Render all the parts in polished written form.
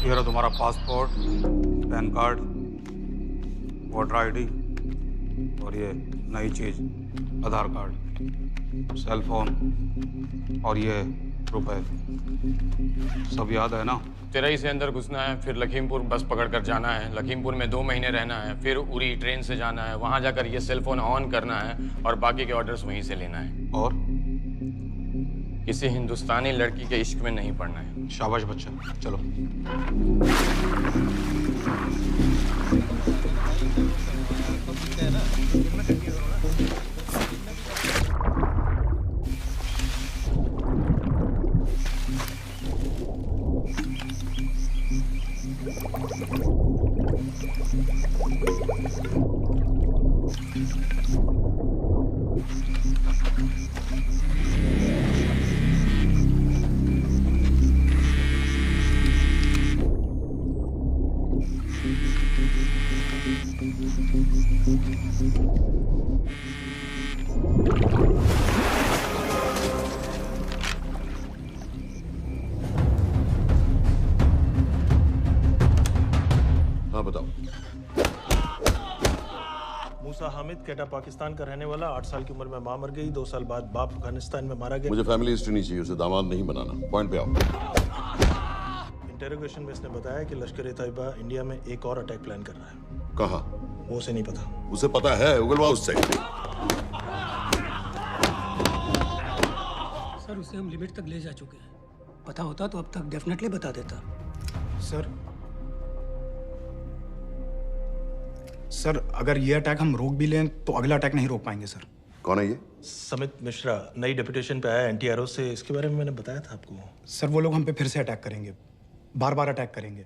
ये रहा तुम्हारा passport, pan card, voter ID और ये नई चीज आधार कार्ड, सेल फोन और ये रुपए। सब याद है ना? तिरई से अंदर घुसना है, फिर लखीमपुर बस पकड़कर जाना है, लखीमपुर में 2 महीने रहना है, फिर उरी ट्रेन से जाना है, वहां जाकर ये सेल फोन ऑन करना है और बाकी के ऑर्डर्स वहीं से लेना है। और किसी हिंदुस्तानी लड़की के इश्क में नहीं पड़ना है। शाबाश बच्चा, चलो। केटा पाकिस्तान का रहने वाला, 8 साल की उम्र में मां मर गई, 2 साल बाद बाप अफगानिस्तान में मारा गया। मुझे फैमिली हिस्ट्री नहीं चाहिए, उसे दामाद नहीं बनाना। पॉइंट पे आओ। इंटरोगेशन में इसने बताया कि लश्कर ए तैयबा इंडिया में एक और अटैक प्लान कर रहा है। कहाँ? वो उसे नहीं पता। उसे पता है, उगलवा उससे। सर उसे हम लिमिट तक ले जा चुके हैं। पता होता तो अब तक डेफिनेटली बता देता। सर अगर ये अटैक हम रोक भी लें तो अगला अटैक नहीं रोक पाएंगे सर। कौन है ये? समित मिश्रा, नई डेपुटेशन पे आया एनटीआरओ से। इसके बारे में मैंने बताया था आपको। सर वो लोग हम पे फिर से अटैक करेंगे, बार बार अटैक करेंगे।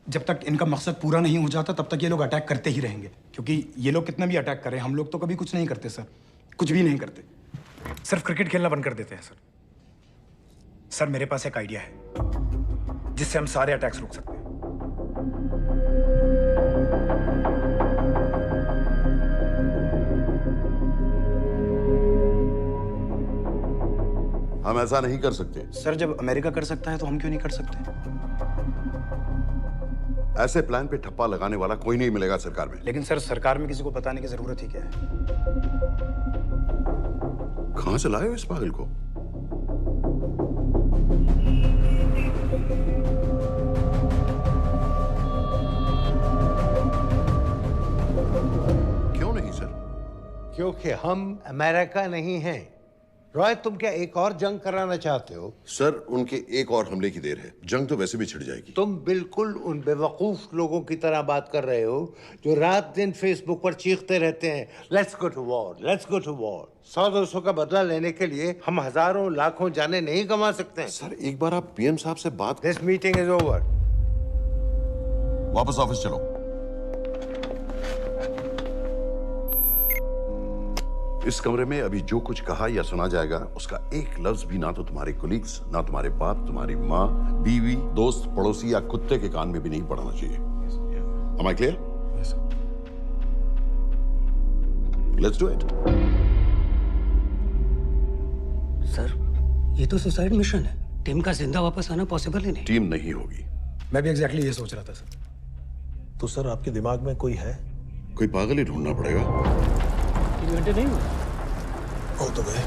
जब तक इनका मकसद पूरा नहीं हो जाता तब तक ये लोग अटैक करते ही रहेंगे, क्योंकि ये लोग कितना भी अटैक करें हम लोग तो कभी कुछ नहीं करते सर, कुछ भी नहीं करते। सिर्फ क्रिकेट खेलना बंद कर देते हैं सर। सर मेरे पास एक आइडिया है जिससे हम सारे अटैक्स रोक सकते हैं। हम ऐसा नहीं कर सकते। सर जब अमेरिका कर सकता है तो हम क्यों नहीं कर सकते? ऐसे प्लान पे ठप्पा लगाने वाला कोई नहीं मिलेगा सरकार में। लेकिन सर सरकार में किसी को बताने की जरूरत ही क्या है? कहां से लाए हो इस पागल को? क्यों नहीं सर? क्योंकि हम अमेरिका नहीं हैं। रॉय, तुम क्या एक और जंग कराना चाहते हो? सर उनके एक और हमले की देर है, जंग तो वैसे भी छिड़ जाएगी। तुम बिल्कुल उन बेवकूफ लोगों की तरह बात कर रहे हो जो रात दिन फेसबुक पर चीखते रहते हैं, let's go to war, let's go to war. 100-200 का बदला लेने के लिए हम हजारों लाखों जाने नहीं कमा सकते। सर एक बार आप पीएम साहब से बात। This meeting is over. वापस ऑफिस चलो। इस कमरे में अभी जो कुछ कहा या सुना जाएगा उसका एक लफ्ज भी ना तो तुम्हारे कोलीग्स, ना तुम्हारे बाप, तुम्हारी माँ, बीवी, दोस्त, पड़ोसी या कुत्ते के कान में भी नहीं पड़ना चाहिए। Am I clear? Yes, sir. Let's do it. Sir ये तो सुसाइड मिशन है। टीम का जिंदा वापस आना पॉसिबल ही नहीं। टीम नहीं होगी। मैं भी एग्जैक्टली ये सोच रहा था सर। तो सर आपके दिमाग में कोई है? कोई पागल ही ढूंढना पड़ेगा। 3 घंटे नहीं हुए हो तो गए।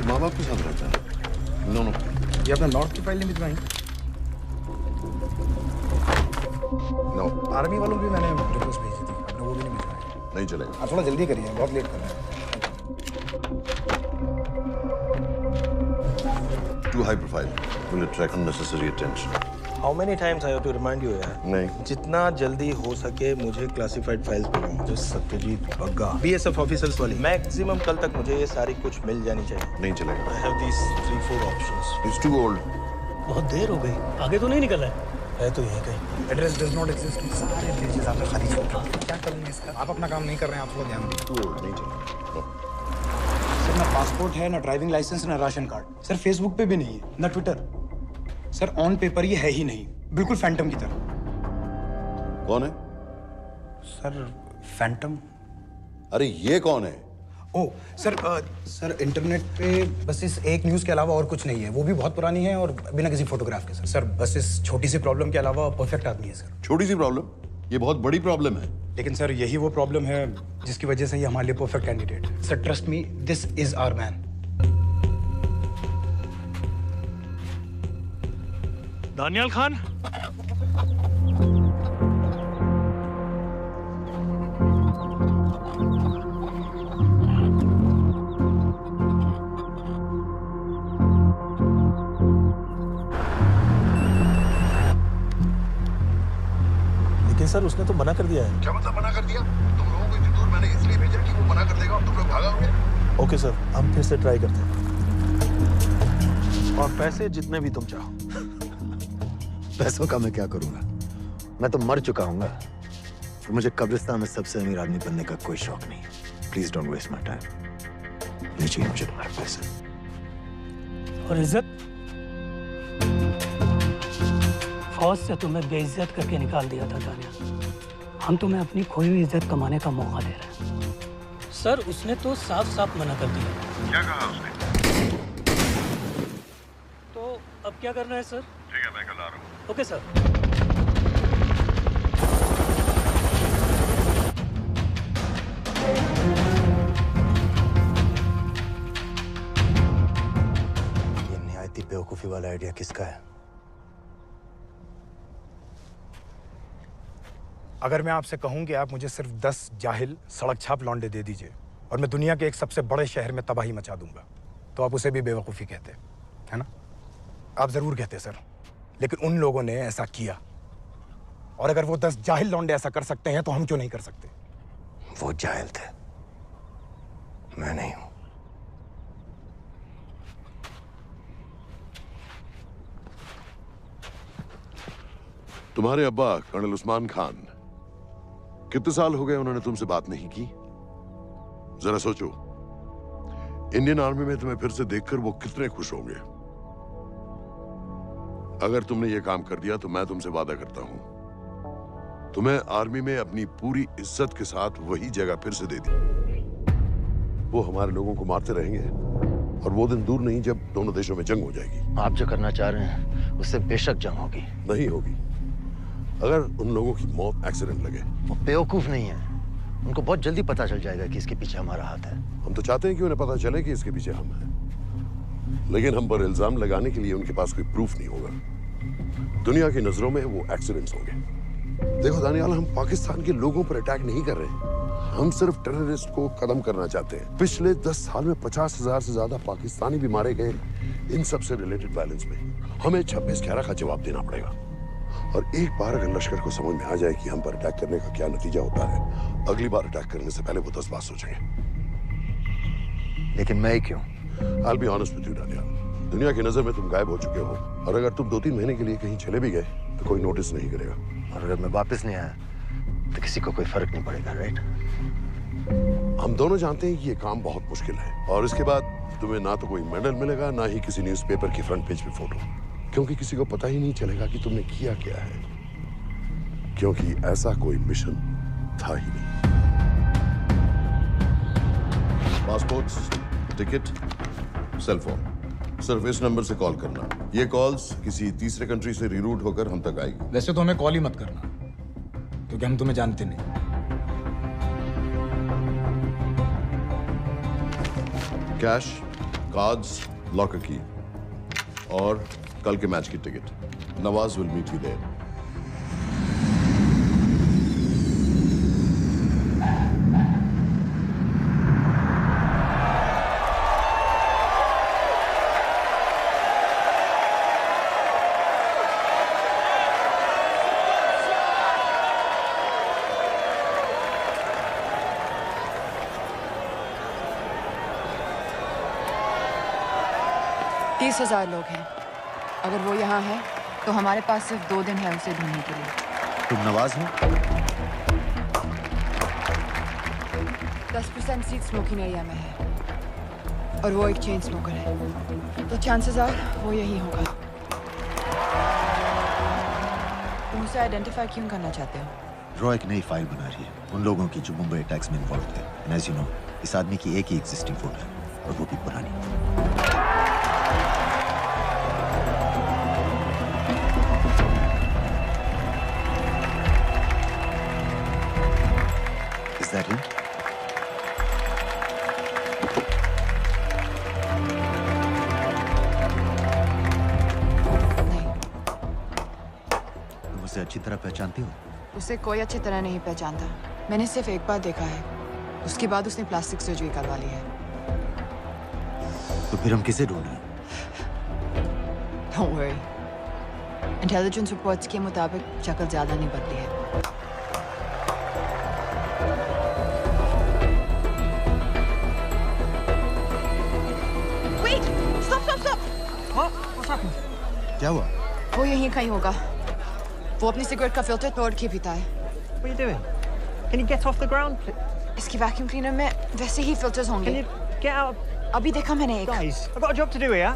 माँ बाप के साथ रहता है? No no. ये अपना नॉर्थ की फाइल नहीं भिजवाई? नो। आर्मी वालों की मैंने रिक्वेस्ट भेजी थी, आपने वो भी नहीं भिजवाई। नहीं चलेगा। आप थोड़ा जल्दी करिए, बहुत लेट कर रहे हैं। Too high profile. Will attract unnecessary attention. How many times I have to remind you यार? नहीं। जितना जल्दी हो सके मुझे क्लासिफाइड फाइल्स भेजो। जो सत्यजीत बग्गा, बीएसएफ ऑफिसर्स वाली। मैक्सिमम कल तक मुझे ये सारी कुछ मिल जानी चाहिए। नहीं चलेगा। I have these 3-4 options. It's too old. बहुत देर हो गई, आगे तो नहीं निकला है तो यहीं कहीं। Address does not exist. सारे पेजेस आपने खाली छोड़ दिए। क्या करूँगा इसका? आप अपना काम नहीं कर रहे हैं, आप थोड़ा ध्यान दीजिए। Too old. नहीं चलेगा। सर ना पासपोर्ट है, ना ड्राइविंग लाइसेंस, ना राशन कार्ड। सर फेसबुक पे भी नहीं है, ना ट्विटर। सर ऑन पेपर ये है ही नहीं, बिल्कुल फैंटम की तरह। कौन है? Sir Phantom? अरे ये कौन है? ओ सर सर इंटरनेट पे बस इस एक न्यूज़ के अलावा और कुछ नहीं है। वो भी बहुत पुरानी है और बिना किसी फोटोग्राफ के। सर बस इस छोटी सी प्रॉब्लम के अलावा परफेक्ट आदमी है सर। छोटी सी प्रॉब्लम? ये बहुत बड़ी प्रॉब्लम है। लेकिन सर यही वो प्रॉब्लम है जिसकी वजह से ये हमारे लिए परफेक्ट कैंडिडेट है। Sir trust me, this is our man. Daniyal Khan, sir उसने तो मना कर दिया है। क्या मतलब मना कर दिया? तुम लोगों को इतनी दूर मैंने इसलिए भेजा कि वो मना कर देगा और तुम लोग भागोगे। ओके सर, हम फिर से ट्राई करते हैं। और पैसे जितने भी तुम चाहो। पैसों का मैं क्या करूंगा? मैं तो मर चुका हूँ। मुझे कब्रिस्तान में सबसे अमीर आदमी बनने का कोई शौक नहीं। Please don't waste my time. नहीं चाहिए मुझे तुम्हारे पैसे। और इज्जत? फौज से तुम्हें बेइज्जत करके निकाल दिया था दानिया। हम तुम्हें अपनी खोई हुई इज्जत कमाने का मौका दे रहे हैं। सर उसने तो साफ साफ मना कर दिया। क्या कहा उसने? तो अब क्या करना है सर? ठीक है, मैं कल आ रहा हूँ। Okay sir. ये निहायती बेवकूफी वाला आइडिया किसका है? अगर मैं आपसे कहूं कि आप मुझे सिर्फ 10 जाहिल सड़क छाप लौंडे दे दीजिए और मैं दुनिया के एक सबसे बड़े शहर में तबाही मचा दूंगा, तो आप उसे भी बेवकूफ़ी कहते, है ना? आप ज़रूर कहते सर, लेकिन उन लोगों ने ऐसा किया। और अगर वो 10 जाहिल लौंडे ऐसा कर सकते हैं तो हम क्यों नहीं कर सकते? वो जाहिल थे, मैं नहीं हूं। तुम्हारे अब्बा कर्नल उस्मान खान, कितने साल हो गए उन्होंने तुमसे बात नहीं की? जरा सोचो, इंडियन आर्मी में तुम्हें फिर से देखकर वो कितने खुश होंगे। अगर तुमने ये काम कर दिया तो मैं तुमसे वादा करता हूं, तुम्हें आर्मी में अपनी पूरी इज्जत के साथ वही जगह फिर से दे दी। वो हमारे लोगों को मारते रहेंगे और वो दिन दूर नहीं जब दोनों देशों में जंग हो जाएगी। आप जो करना चाह रहे हैं उससे बेशक जंग होगी। नहीं होगी। अगर उन लोगों की मौत एक्सीडेंट लगे। वो बेवकूफ नहीं है, उनको बहुत जल्दी पता चल जाएगा कि इसके पीछे हमारा हाथ है। हम तो चाहते हैं कि उन्हें पता चले कि इसके पीछे हम हैं, लेकिन हम पर इल्जाम लगाने के लिए उनके पास कोई प्रूफ नहीं होगा। दुनिया की नजरों में वो एक्सीडेंट्स होंगे। देखो दानियाल, हम पाकिस्तान के लोगों पर अटैक नहीं कर रहे, हम सिर्फ टेररिस्ट को खत्म करना चाहते हैं। पिछले 10 साल में 50,000 से ज्यादा पाकिस्तानी भी मारे गए इन सब से रिलेटेड वायलेंस में। हमें 26/11 का जवाब देना पड़ेगा। और एक बार अगर लश्कर को समझ में आ जाए कि हम पर अटैक करने का क्या नतीजा होता है, अगली बार अटैक करने से पहले वो 10 बार सोचेंगे। लेकिन मैं ही क्यों? I'll be honest with you, Daniyal, दुनिया की नजर में तुम गायब हो चुके हो, और अगर तुम 2-3 महीने के लिए कहीं चले भी गए तो कोई नोटिस नहीं करेगा। और अगर मैं वापस नहीं आया तो किसी को कोई फर्क नहीं पड़ेगा, राइट? हम दोनों जानते हैं कि ये काम बहुत मुश्किल है, और इसके बाद तुम्हें ना तो कोई मेडल मिलेगा, ना ही किसी न्यूज़पेपर की फ्रंट पेज पे फोटो, क्योंकि किसी को पता ही नहीं चलेगा कि तुमने किया क्या है, क्योंकि ऐसा कोई मिशन था ही नहीं। पासपोर्ट्स, टिकट, सेल फोन, सिर्फ इस नंबर से कॉल करना। ये कॉल्स किसी तीसरे कंट्री से रीरूट होकर हम तक आएगी। वैसे तो हमें कॉल ही मत करना, क्योंकि हम तुम्हें जानते नहीं। कैश, कार्ड्स, लॉकर की और कल के मैच की ticket. Nawaz will meet you there. तीस 30,000 लोग हैं। अगर वो यहाँ है तो हमारे पास सिर्फ 2 दिन है उसे ढूंढने के लिए। तुम नवाज हो? 10% सीट स्मोकिंग एरिया में है और वो एक चेन स्मोकर है, तो चांसेस आर वो यही होगा। तुम उसे आइडेंटिफाई क्यों करना चाहते हो? रॉ एक नई फाइल बना रही है उन लोगों की जो मुंबई अटैक्स में इन्वॉल्व थे। एंड एज यू नो, इस आदमी की एक ही एग्जिस्टिंग फोटो है और वो भी पुरानी। Is that him? नहीं, तुम उसे अच्छी तरह पहचानती हो? उसे कोई अच्छी तरह नहीं पहचानता। मैंने सिर्फ एक बार देखा है, उसके बाद उसने प्लास्टिक सर्जरी करवा ली है। तो फिर हम किसे ढूंढ रहे हैं? Don't worry. इंटेलिजेंस रिपोर्ट्स के मुताबिक शक्ल ज्यादा नहीं बदली है। Wait! Stop! Stop! Stop! What's happened? क्या हुआ? वो यहीं कहीं होगा। वो अपनी सिगरेट का फिल्टर तोड़ के पीता है। What are you doing? Can you get off the ground? इसकी वैक्यूम क्लीनर में वैसे ही फिल्टर्स होंगे। Can you get out? अभी देखा मैंने एक। Guys, I've got a job to do here.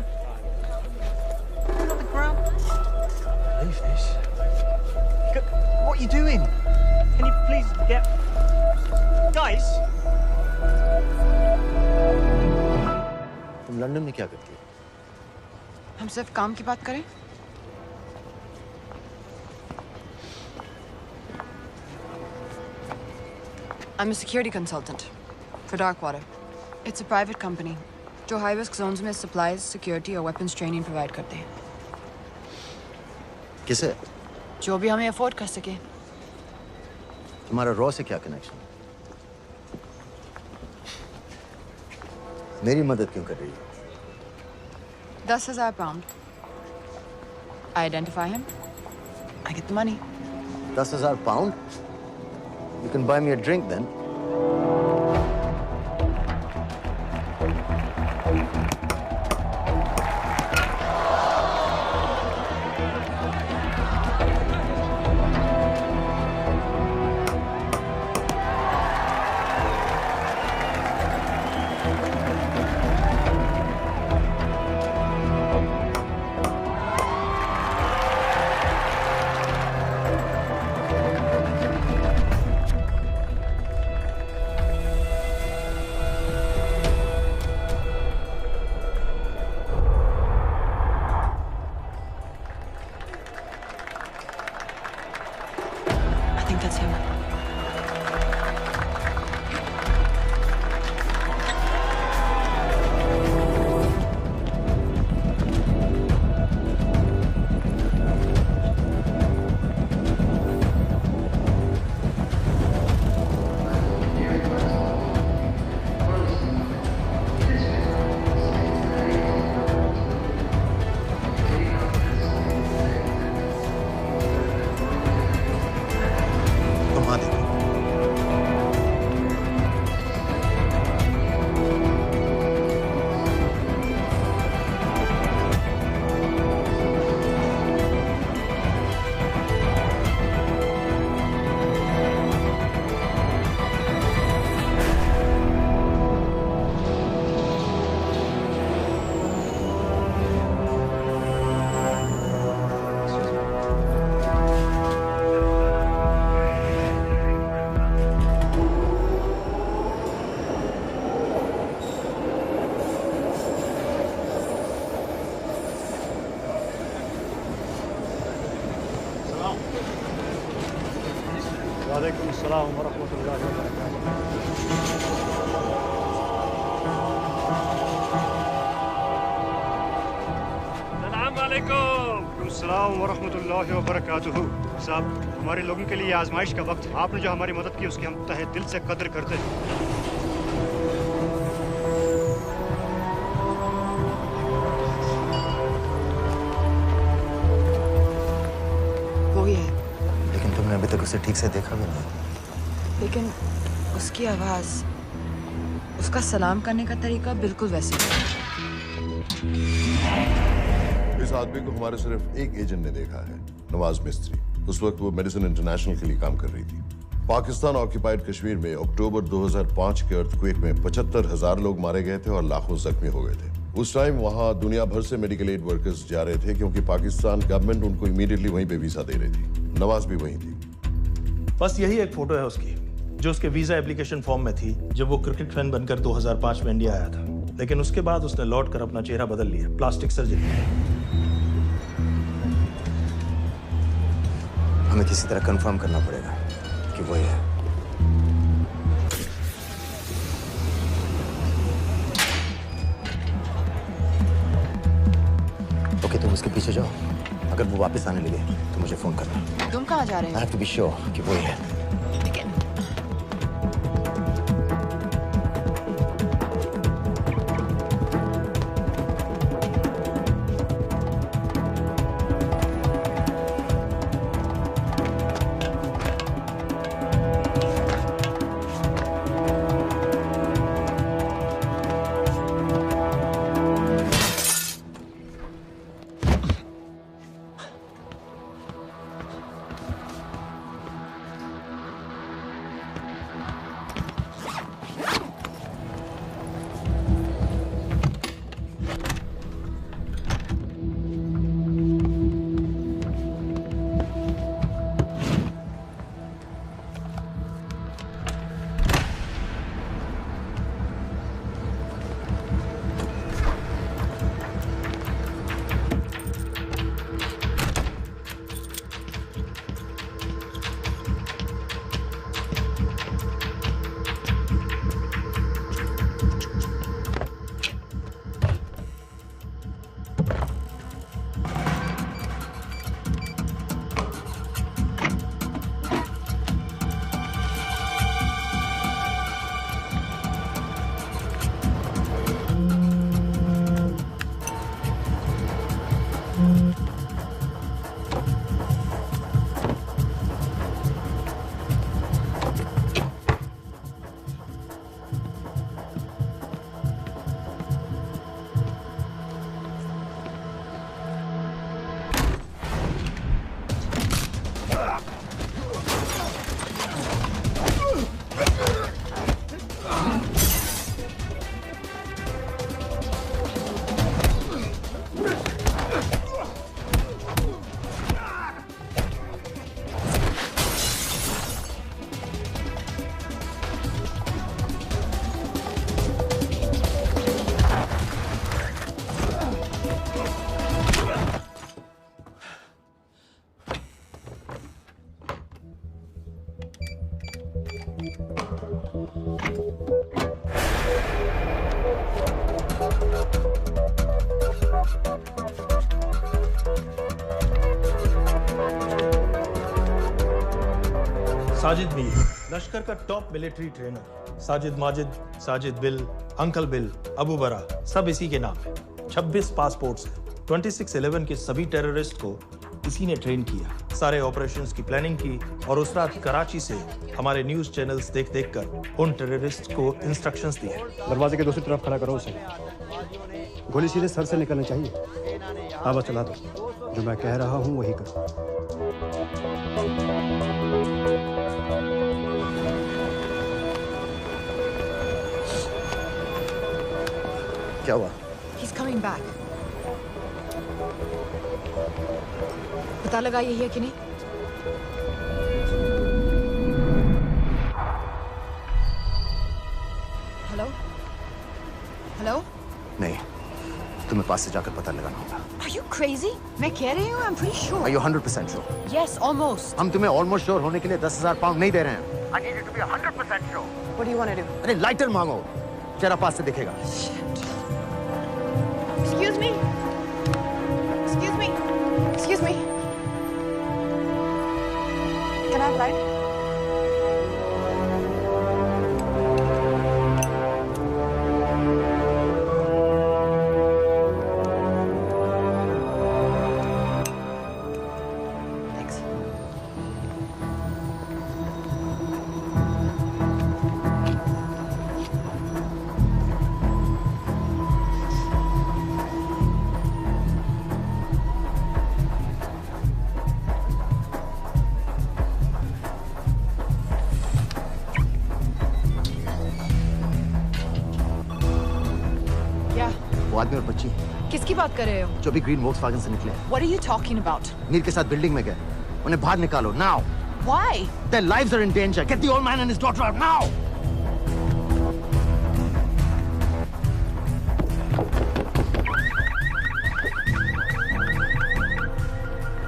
Get off the ground. Leave this. What are you doing? Can you please get... Guys! तुम London में क्या करती हो? हम सिर्फ काम की बात करें? I'm a security consultant for Darkwater. It's a private company जो high risk zones में supplies, security और weapons training provide करते हैं। किसे? जो भी हमें afford कर सके। तुम्हारा रॉ से क्या कनेक्शन? मेरी मदद क्यों कर रही हो? 10,000 pound. I identify him. I get the money. 10,000 pound? You can buy me a drink then. I think that's him. तुम आ देखो। वालेकुम अस्सलाम व रहमतुल्लाहि व बरकातुहू। अस्सलाम वालेकुम। अस्सलाम व रहमतुल्लाहि व बरकातुहू। साहब, हमारे लोगों के लिए आजमाइश का वक्त है। आपने जो हमारी मदद की उसकी हम तहे दिल से कदर करते हैं। वो ही है, लेकिन तुमने अभी तक उसे ठीक से देखा भी नहीं। लेकिन उसकी आवाज, उसका सलाम करने का तरीका बिल्कुल वैसे ही है। इस आदमी को हमारे सिर्फ एक एजेंट ने देखा है, नवाज मिस्त्री। उस वक्त वो मेडिसिन इंटरनेशनल के लिए काम कर रही थी। पाकिस्तान ऑक्यूपाइड कश्मीर में अक्टूबर 2005 के अर्थक्वेक में 75,000 लोग मारे गए थे और लाखों जख्मी हो गए थे। उस टाइम वहां दुनिया भर से मेडिकल एड वर्कर्स जा रहे थे क्योंकि पाकिस्तान गवर्नमेंट उनको इमीडिएटली वहीं पे वीजा दे रही थी। नवाज भी वहीं थी। बस यही एक फोटो है उसकी। जो उसके वीजा एप्लीकेशन फॉर्म में थी जब वो क्रिकेट फैन बनकर 2005 में इंडिया आया था। लेकिन उसके बाद उसने लौट कर अपना चेहरा बदल लिया, प्लास्टिक सर्जरी। हमें किसी तरह कंफर्म करना पड़ेगा कि वो है। ओके, तुम उसके पीछे जाओ। अगर वो वापस आने लगे तो मुझे फोन करना। तुम कहाँ जा रहे हो? I have to be sure कि वो है। साजिद मीर, लश्कर का top military trainer. Sajid Majid, Sajid bill, uncle bill, Abu बरा, सब इसी के नाम है। 26 पासपोर्ट्स हैं। 26/11 के सभी टेररिस्ट को इसी ने ट्रेन किया। सारे ऑपरेशंस की प्लानिंग की और उस रात कराची से हमारे न्यूज चैनल्स देख कर उन टेररिस्ट को इंस्ट्रक्शंस दिए। दरवाजे के दूसरी तरफ खड़ा करो उसे। गोली सीधे सर से निकलनी चाहिए। आवाज चला दो, जो मैं कह रहा हूँ वही करो। क्या हुआ? He's coming back. पता लगा यही है कि नहीं? हेलो? हेलो? नहीं, तुम्हें पास से जाकर पता लगाना होगा। Are you crazy? मैं कह रही हूँ, I'm pretty sure. Are you 100% sure? Yes, almost. हम तुम्हें almost sure होने के लिए 10,000 पाउंड नहीं दे रहे हैं। I need you to be 100% sure. What do you want to do? अरे लाइटर मांगो, चेहरा पास से दिखेगा। Excuse me. Excuse me. Excuse me. Can I have light? Thanks. वो आदमी और बच्ची किसकी बात कर रहे हो? जो भी ग्रीन वोक्सवैगन से निकले। What are you talking about? नीर के साथ बिल्डिंग में गए। उन्हें बाहर निकालो, now. Why? Their lives are in danger. Get the old man and his daughter out now!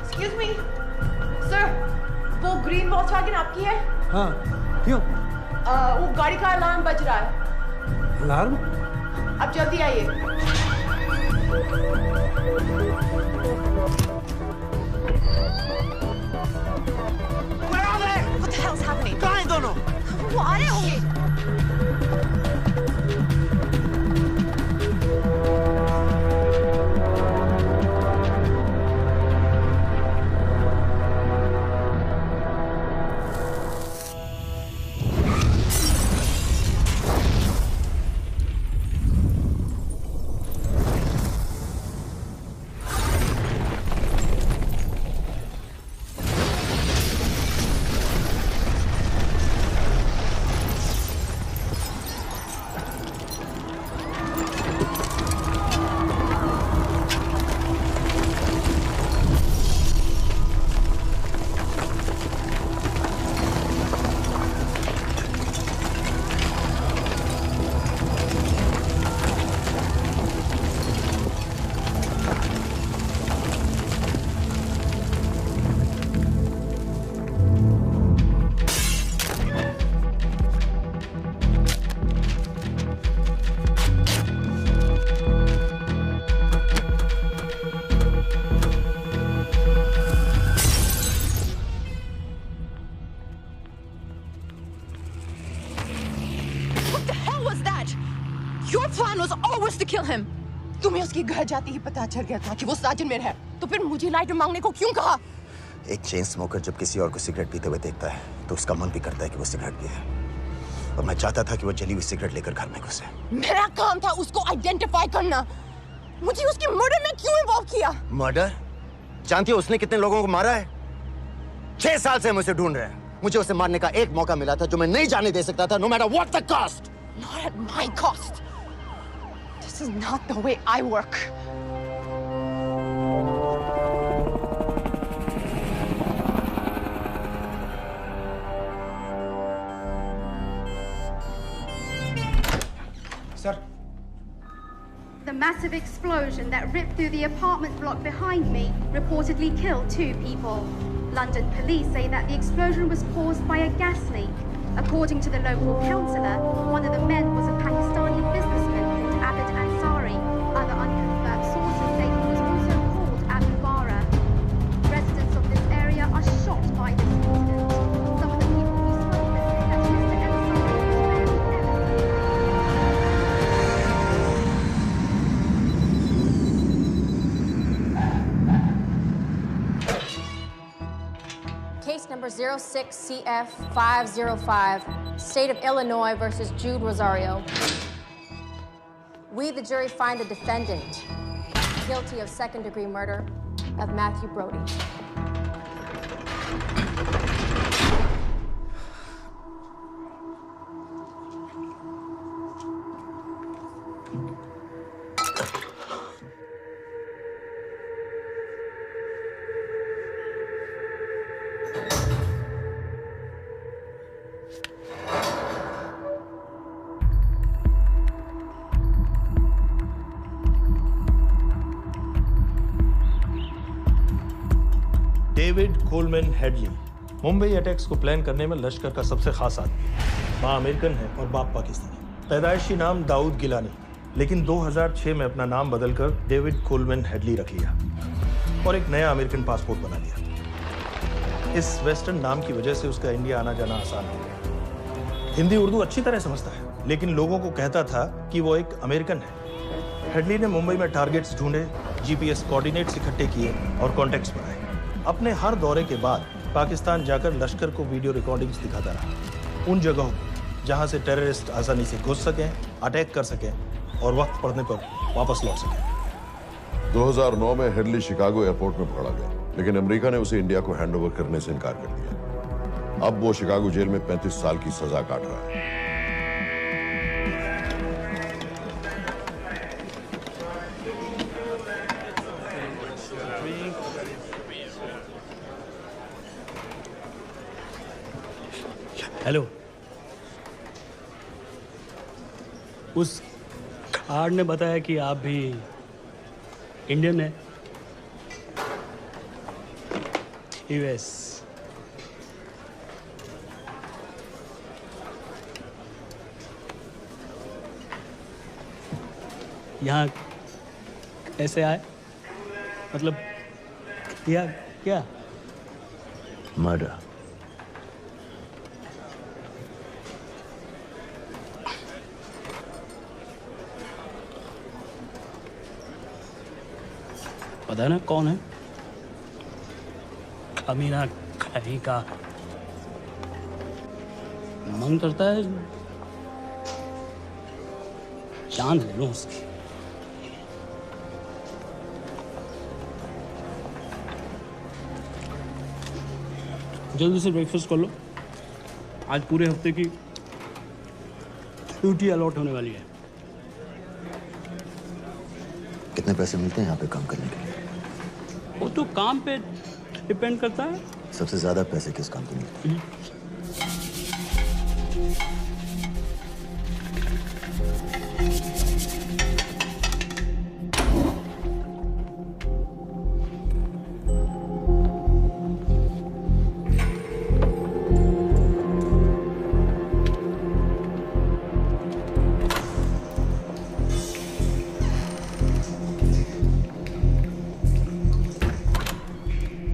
Excuse me, sir. वो ग्रीन वॉल्क्सवैगन आपकी है? हाँ, क्यों? वो गाड़ी का अलार्म बज रहा है। अलार्म? अब जल्दी आइए। Where are they? What the hell's happening? कहाँ हैं दोनों? वो आ रहे होंगे। Your plan was always to kill him. तुम्हें उसके घर जाते ही पता चल गया था कि वो साजिद में है, तो फिर मुझे लाइटर मांगने को क्यों कहा? एक चेन स्मोकर जब किसी और को सिगरेट पीते हुए देखता है तो उसका मन भी करता है कि वो सिगरेट पिए, और मैं चाहता था कि वो जली हुई सिगरेट लेकर घर में घुसे। मेरा काम था उसको आइडेंटिफाई करना। मुझे उसके मर्डर में क्यों इन्वॉल्व किया? मर्डर? जानती हो उसने कितने लोगों को मारा है? 6 साल से हम उसे ढूंढ रहे हैं। मुझे उसे मारने का एक मौका मिला था जो मैं नहीं जाने दे सकता था, no matter what the cost. Not at my cost. This is not the way I work. Sir. The massive explosion that ripped through the apartment block behind me reportedly killed 2 people. London police say that the explosion was caused by a gas leak. According to the local councillor, one of the men was a Pakistani businessman called Abid Ansari. Other unconfirmed sources say he was also called Abu Bara. Residents of this area are shocked by this incident. Some of the people who spoke with say that Mr. Ansari was rarely ever Case number 06CF505, State of Illinois versus Jude Rosario. We, the jury, find the defendant guilty of second-degree murder of Matthew Brody. David Coleman Headley Mumbai attacks को plan करने में लश्कर का सबसे खास आदमी। माँ American है और बाप पाकिस्तानी। पैदाइशी नाम दाऊद गिलानी, लेकिन 2006 में अपना नाम बदलकर डेविड कोलमैन हेडली रख लिया और एक नया अमेरिकन पासपोर्ट बना लिया। इस वेस्टर्न नाम की वजह से उसका इंडिया आना जाना आसान हो गया। हिंदी उर्दू अच्छी तरह समझता है, लेकिन लोगों को कहता था कि वो एक अमेरिकन है। हेडली ने मुंबई में टारगेट्स ढूंढे, जीपीएस कोऑर्डिनेट्स इकट्ठे किए और कॉन्टैक्ट्स बनाए। अपने हर दौरे के बाद पाकिस्तान जाकर लश्कर को वीडियो रिकॉर्डिंग्स दिखाता रहा, उन जगहों को जहां से टेररिस्ट आसानी से घुस सकें, अटैक कर सकें और वक्त पड़ने पर वापस लौट सकें। 2009 में हेडली शिकागो एयरपोर्ट में पकड़ा गया, लेकिन अमेरिका ने उसे इंडिया को हैंडओवर करने से इनकार कर दिया। अब वो शिकागो जेल में 35 साल की सजा काट रहा है। हेलो। उस कार्ड ने बताया कि आप भी इंडियन है। यूएस। यहाँ कैसे आए? मतलब क्या क्या? मर्डर। पता ना कौन है? कमीना कहीं का। मन करता है जान ले लो उसकी। जल्दी से ब्रेकफास्ट कर लो। आज पूरे हफ्ते की ड्यूटी अलॉट होने वाली है। कितने पैसे मिलते हैं यहाँ पे काम करने के लिए? वो तो काम पे डिपेंड करता है। सबसे ज्यादा पैसे किस काम को मिलते हैं?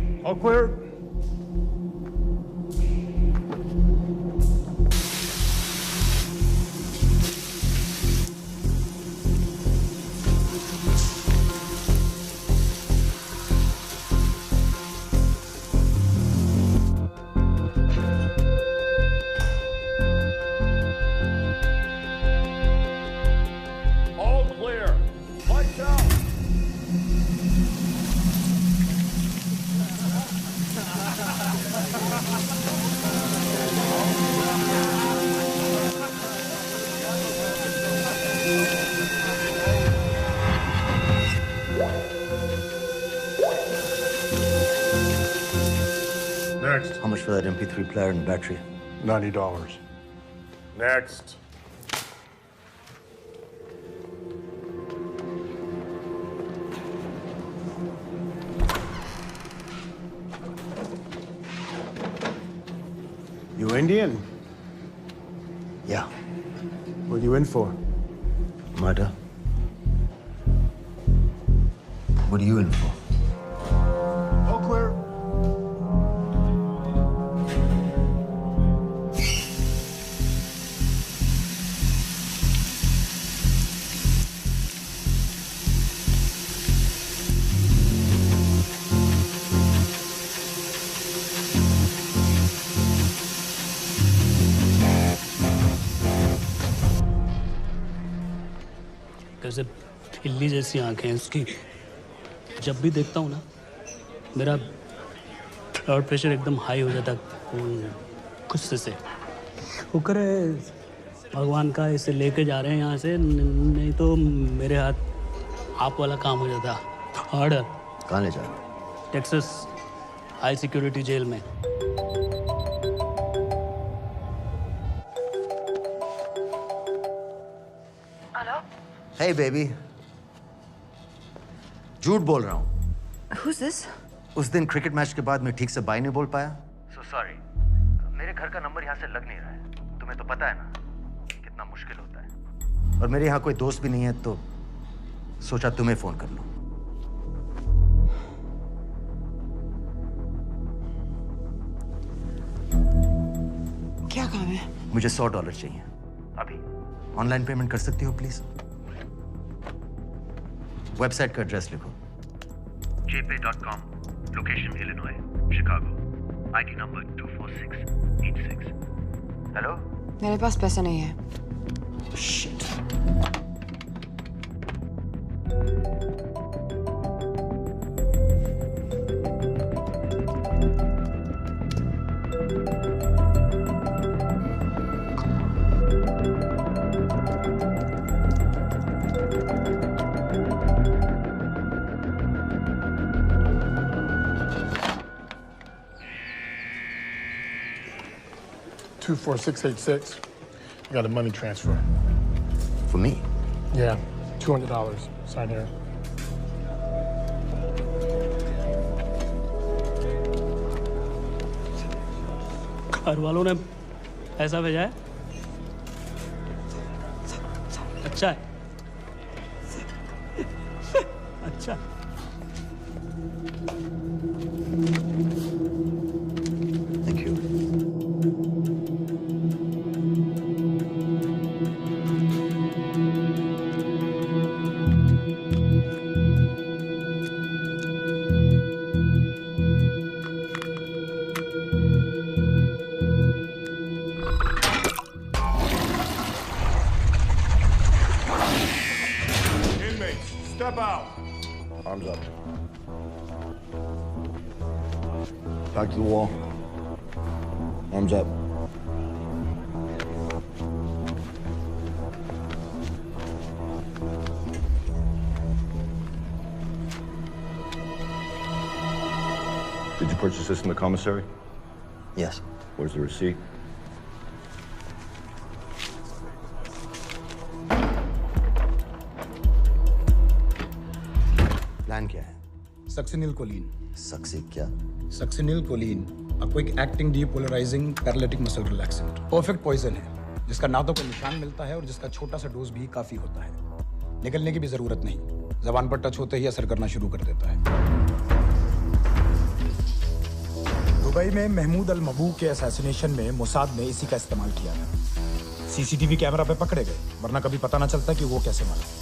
All clear. All clear. Lights out. Next. How much for that MP3 player and battery? $90. Next. You Indian? Yeah. What are you in for? Murder. What are you in for? All clear. कैसे बिल्ली जैसी आंखें हैं उसकी। जब भी देखता हूँ ना मेरा ब्लड प्रेशर एकदम हाई हो जाता गुस्से से। शुक्र है भगवान का इसे लेके जा रहे हैं यहाँ से, नहीं तो मेरे हाथ आप वाला काम हो जाता। ऑर्डर। कहाँ ले जा रहे हो? टेक्सास हाई सिक्योरिटी जेल में। Hey baby. झूठ बोल रहा हूँ। Who's this? उस दिन क्रिकेट मैच के बाद मैं ठीक से बाय नहीं बोल पाया। So sorry. मेरे घर का नंबर यहाँ से लग नहीं रहा है। तुम्हें तो पता है ना कितना मुश्किल होता है। और मेरे यहाँ कोई दोस्त भी नहीं है तो सोचा तुम्हें फोन कर लूं। क्या काम है? मुझे $100 चाहिए अभी। ऑनलाइन पेमेंट कर सकती हो प्लीज? वेबसाइट का एड्रेस लिखो। jpay.com, location Illinois, Chicago, ID number 24686. Hello? मेरे पास पैसा नहीं है। Shit. 24686. I got a money transfer. For me? Yeah, $200. Sign here. घर वालों ने पैसा भेजा है? अच्छा है। अच्छा। Thank you. Step out. Arms up. Back to the wall. Arms up. Did you purchase this in the commissary? Yes. Where's the receipt? Plan क्या है? Succinylcholine. सक्सी क्या? Succinylcholine, a quick acting depolarizing paralytic muscle relaxant। Perfect poison है, जिसका ना तो कोई निशान मिलता है और जिसका छोटा सा डोज भी काफी होता है। निकलने की भी जरूरत नहीं, जबान पर टच होते ही असर करना शुरू कर देता है। दुबई में महमूद अल मबू के असैसिनेशन में मोसाद ने इसी का इस्तेमाल किया था। सीसीटीवी कैमरा पे पकड़े गए, वरना कभी पता ना चलता कि वो कैसे मरा।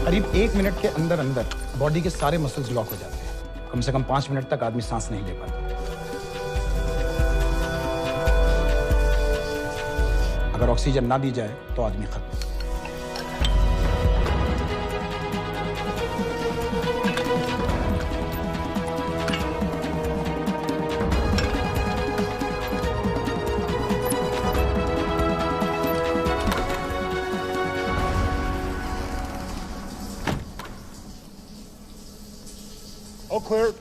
करीब 1 मिनट के अंदर अंदर बॉडी के सारे मसल्स लॉक हो जाते हैं। कम से कम 5 मिनट तक आदमी सांस नहीं ले पाता। अगर ऑक्सीजन ना दी जाए तो आदमी खत्म। All clear.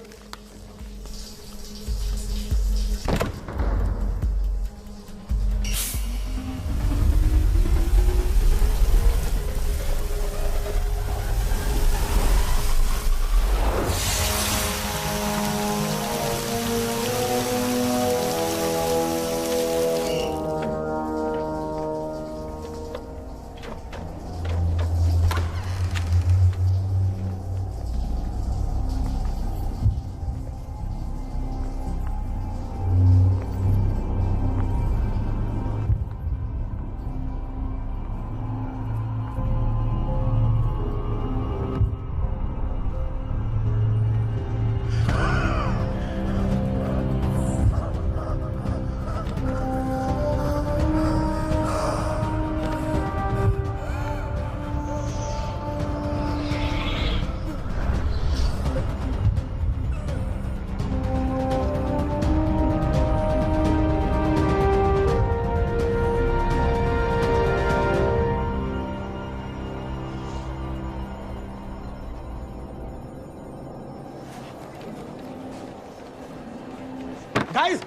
गाइस,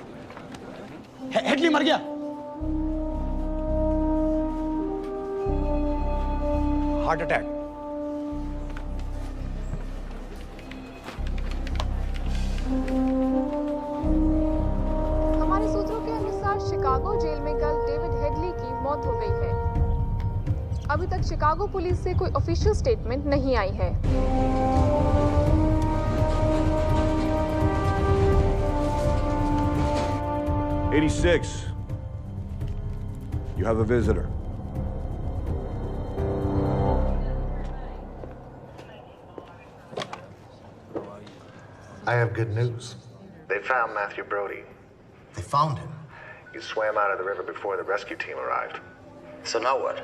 हेडली मर गया। Heart attack. हमारे सूत्रों के अनुसार शिकागो जेल में कल डेविड हेडली की मौत हो गई है। अभी तक शिकागो पुलिस से कोई ऑफिशियल स्टेटमेंट नहीं आई है। 86. You have a visitor. I have good news. They found Matthew Brody. They found him? He swam out of the river before the rescue team arrived. So now what?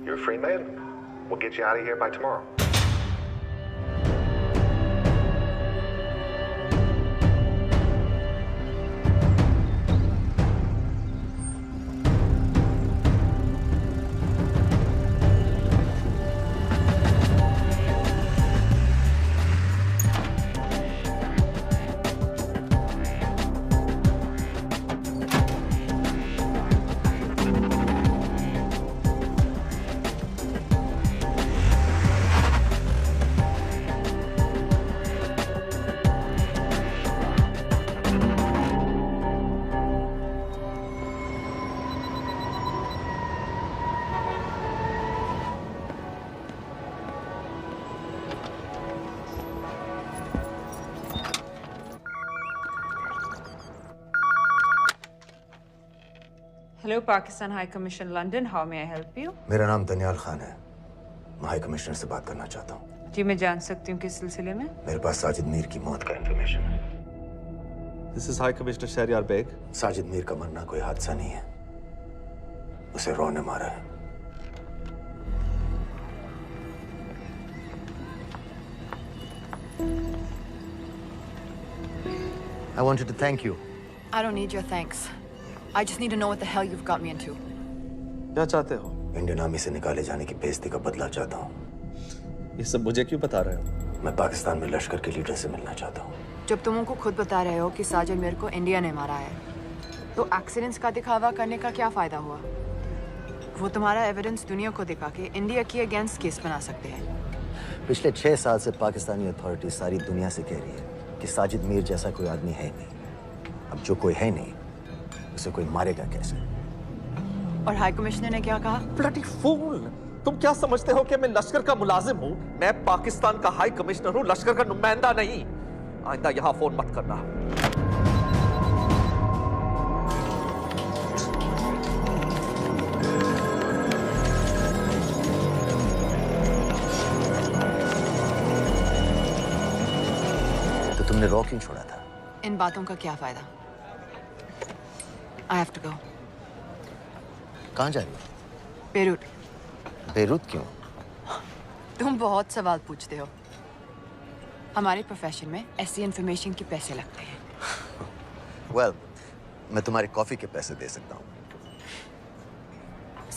You're a free man. We'll get you out of here by tomorrow. Hello, Pakistan High Commission, London. How may I help you? मेरा नाम दनियाल खान है। मैं high commissioner से बात करना चाहता हूँ। जी, मैं जान सकती हूँ किस सिलसिले में? मेरे पास साजिद मीर की मौत का इंफॉर्मेशन है। This is High Commissioner Shaharyar Baig. Sajid Mir का मरना कोई हादसा नहीं है। उसे रॉ ने मारा है। I wanted to thank you. I don't need your thanks. I just need to know what the hell you've got me into. क्या चाहते हो? इंडियन आर्मी से निकाले जाने की बेइज्जती का बदला चाहता हूँ। ये सब मुझे क्यों बता रहे हो? मैं पाकिस्तान में लश्कर के लीडर से मिलना चाहता हूँ। जब तुम उनको खुद बता रहे हो कि साजिद मीर को इंडिया ने मारा है, तो एक्सीडेंट्स का दिखावा करने का क्या फायदा हुआ? वो तुम्हारा एविडेंस दुनिया को दिखा के इंडिया के अगेंस्ट केस बना सकते हैं। पिछले 6 साल से पाकिस्तानी अथॉरिटी सारी दुनिया से कह रही है कि साजिद मीर जैसा कोई आदमी है नहीं। अब जो कोई है नहीं, उसे कोई मारेगा कैसे? और हाई कमिश्नर ने क्या कहा? Bloody fool! तुम क्या समझते हो कि मैं लश्कर का मुलाजिम हूँ? मैं पाकिस्तान का हाई कमिश्नर हूँ, लश्कर का नुमाइंदा नहीं। आइंदा यहाँ फोन मत करना। तो तुमने रॉ क्यों छोड़ा था? इन बातों का क्या फायदा? I have to go. कहाँ जा रही हो? बेरूट। बेरूत क्यों? तुम बहुत सवाल पूछते हो। हमारे प्रोफेशन में ऐसी इंफॉर्मेशन के पैसे लगते हैं। Well, मैं तुम्हारी कॉफी के पैसे दे सकता हूँ।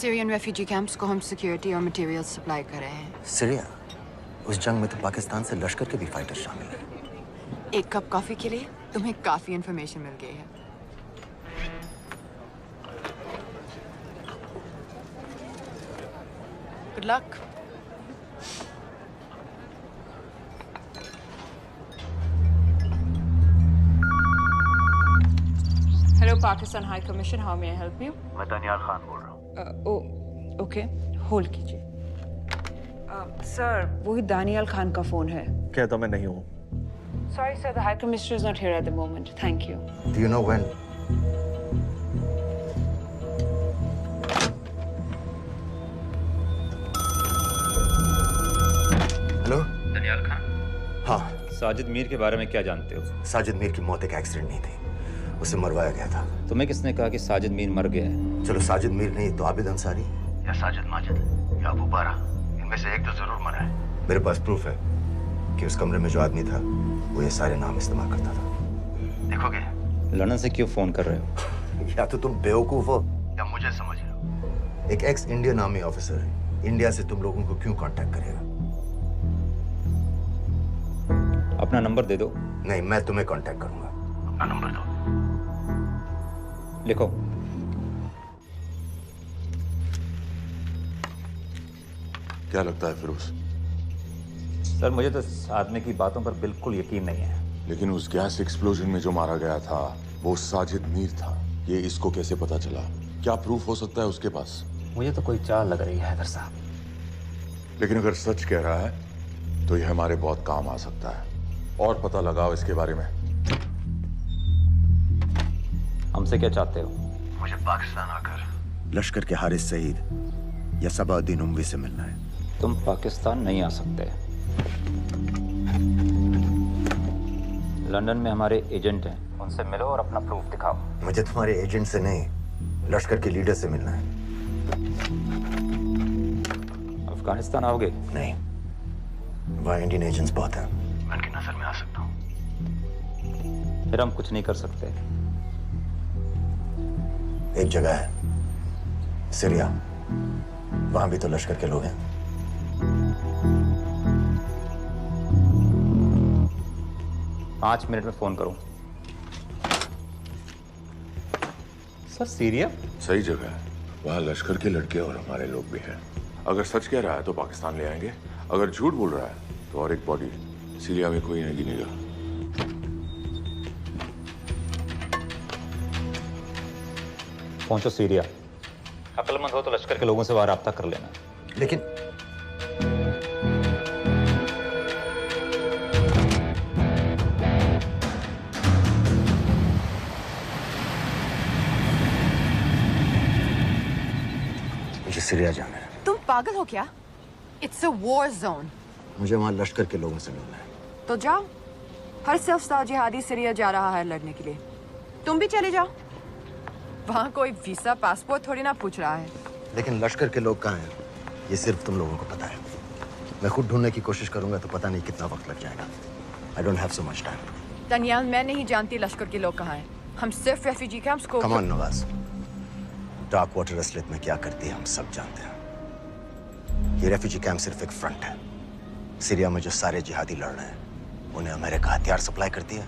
सीरियन रेफ्यूजी कैंप्स को हम सिक्योरिटी और मटेरियल सप्लाई कर रहे हैं। सीरिया? उस जंग में तो पाकिस्तान से लश्कर के भी फाइटर शामिल हैं। एक कप कॉफी के लिए तुम्हें काफी इंफॉर्मेशन मिल गई है। Good luck. Hello, Pakistan High Commission. How may I help you? मैं दनियाल खान बोल रहा हूँ। ओके, होल्ड कीजिए। सर, वही दानियाल खान का फोन है। कहता मैं नहीं हूँ। Sorry, sir. The High Commissioner is not here at the moment. Thank you. Do you know when? Hello? Daniyal Khan? हाँ। साजिद मीर के बारे में क्या जानते हो? साजिद मीर की मौत एक एक्सीडेंट नहीं थी, उसे मरवाया गया था। तुम्हें किसने कहा कि साजिद मीर मर गया है? चलो साजिद मीर नहीं तो आबिद अंसारी या साजिद माजिद या अबू बारा, इनमें से एक तो जरूर मरा है। मेरे पास प्रूफ है कि उस कमरे में जो आदमी था वो ये सारे नाम इस्तेमाल करता था। देखोगे? लंदन से क्यों फोन कर रहे हो? या तो तुम बेवकूफ हो या मुझे समझ रहे हो। एक एक्स इंडियन आर्मी ऑफिसर है, इंडिया से तुम लोगों को क्यों कांटेक्ट करेगा? अपना नंबर दे दो। नहीं, मैं तुम्हें कांटेक्ट करूंगा। अपना नंबर दो। लिखो। क्या लगता है फिरोज? सर, मुझे तो इस आदमी की बातों पर बिल्कुल यकीन नहीं है। लेकिन उस गैस एक्सप्लोजन में जो मारा गया था वो साजिद मीर था। ये इसको कैसे पता चला? क्या प्रूफ हो सकता है उसके पास? मुझे तो कोई चाल लग रही है हैदर साहब। लेकिन अगर सच कह रहा है तो ये हमारे बहुत काम आ सकता है। और पता लगाओ इसके बारे में। हमसे क्या चाहते हो? मुझे पाकिस्तान आकर लश्कर के हारिस सईद या सबाउद्दीन उमवी से मिलना है। तुम पाकिस्तान नहीं आ सकते। लंदन में हमारे एजेंट हैं, उनसे मिलो और अपना प्रूफ दिखाओ। मुझे तुम्हारे एजेंट से नहीं, लश्कर के लीडर से मिलना है। अफगानिस्तान आओगे? नहीं, वहाँ इंडियन एजेंट्स बहुत हैं। मैं उनकी नजर में आ सकता हूँ। फिर हम कुछ नहीं कर सकते। एक जगह है, सीरिया, वहां भी तो लश्कर के लोग हैं। पाँच मिनट में फोन करूं। सर, सीरिया सही जगह है। वहाँ लश्कर के लड़के और हमारे लोग भी हैं। अगर सच कह रहा है तो पाकिस्तान ले आएंगे, अगर झूठ बोल रहा है तो और एक बॉडी सीरिया में कोई नहीं गिनेगा। पहुंचो सीरिया। अक्लमंद हो तो लश्कर के लोगों से वहां राब्ता कर लेना। लेकिन सीरिया जाना है। तुम पागल हो क्या? It's a war zone. मुझे वहां लश्कर के लोगों से मिलना है। तो जाओ। हर सिर्फ जिहादी सीरिया जा रहा है लड़ने के लिए। तुम भी चले जाओ। वहां कोई वीसा पासपोर्ट थोड़ी ना पूछ रहा है। लेकिन लश्कर के लोग कहाँ हैं? ये सिर्फ तुम लोगों को पता है। मैं खुद ढूंढने की कोशिश करूंगा तो पता नहीं कितना वक्त लग जाएगा। I don't have so much time. Daniyal, मैं नहीं जानती लश्कर के लोग कहाँ हैं। हम सिर्फ रेफ्यूजी कैंप्स को। Come on, Nawaz. Dark water असलियत में क्या करती है हम सब जानते हैं। ये रेफ्यूजी कैंप सिर्फ एक फ्रंट है। सीरिया में जो सारे जिहादी लड़ रहे हैं उन्हें अमेरिका हथियार सप्लाई करती है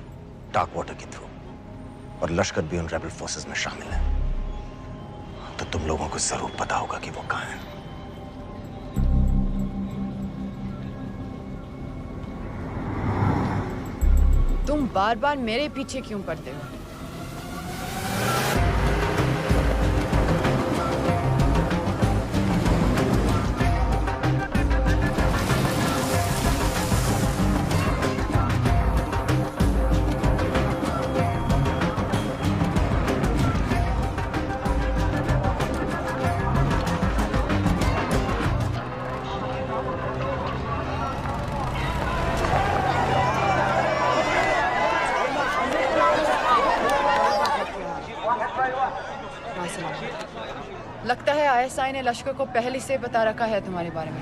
डार्क वाटर के थ्रू, और लश्कर भी उन रेबल फोर्सेस में शामिल है। तो तुम लोगों को जरूर पता होगा कि वो कहाँ है। तुम बार बार मेरे पीछे क्यों पड़ते हो? लगता है आईएसआई ने लश्कर को पहले से बता रखा है तुम्हारे बारे में।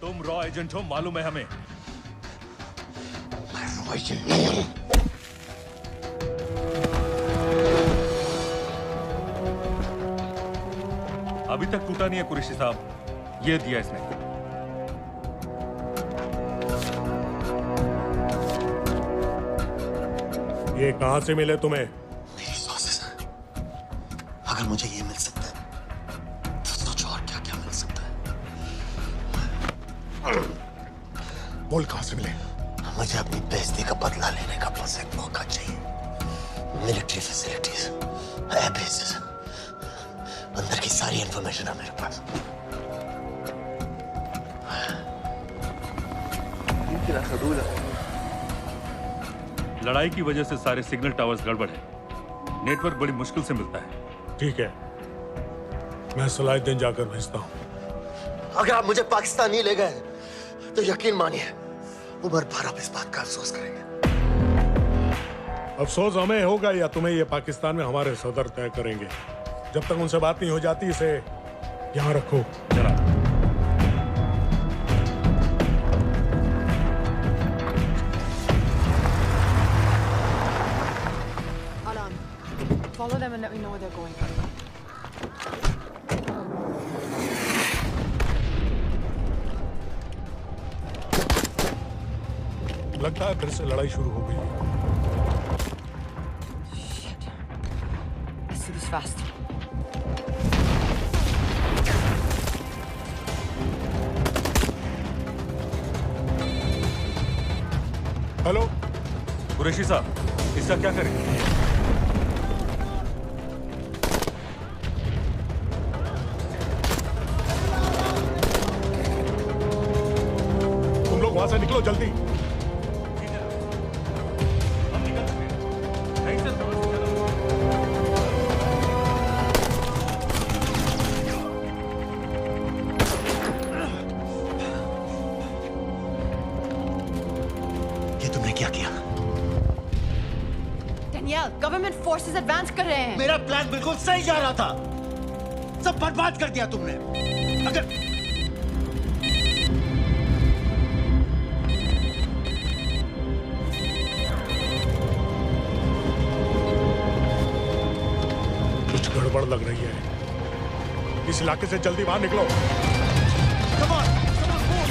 तुम रॉ एजेंट हो, मालूम है हमें। मैं रॉ एजेंट नहीं हूं। अभी तक टूटा नहीं है कुरैशी साहब, ये दिया इसने। ये कहां से मिले तुम्हें? मेरी सॉसेस हैं। अगर मुझे ये मिल सकता है तो सोचो और क्या क्या मिल सकता है। बोल कहां से मिले? मुझे अपनी बेइज्जती का बदला लेने का बस एक मौका चाहिए। मिलिट्री फैसिलिटीज, एयर बेसेस, अंदर की सारी इंफॉर्मेशन है मेरे पास। लड़ाई की वजह से सारे सिग्नल टावर्स गड़बड़ है। नेटवर्क बड़ी मुश्किल से मिलता है। ठीक है, मैं सलाहुद्दीन जाकर भेजता हूं। अगर आप मुझे पाकिस्तान नहीं ले गए तो यकीन मानिए उमर भर आप इस बात का अफसोस करेंगे। अफसोस हमें होगा या तुम्हें ये पाकिस्तान में हमारे सदर तय करेंगे। जब तक उनसे बात नहीं हो जाती इसे यहाँ रखो। जरा Follow them and let me know where they're going. लगता है फिर से लड़ाई शुरू हो गई। Shit. Let's do this fast. Hello Qureshi साहब, इसका क्या करें? वहां से निकलो जल्दी। तुमने क्या किया? डेनियल, गवर्नमेंट फोर्सेस एडवांस कर रहे हैं। मेरा प्लान बिल्कुल सही जा रहा था, सब बर्बाद कर दिया तुमने। अगर कुछ गड़बड़ लग रही है, इस इलाके से जल्दी बाहर निकलो। Come on, move.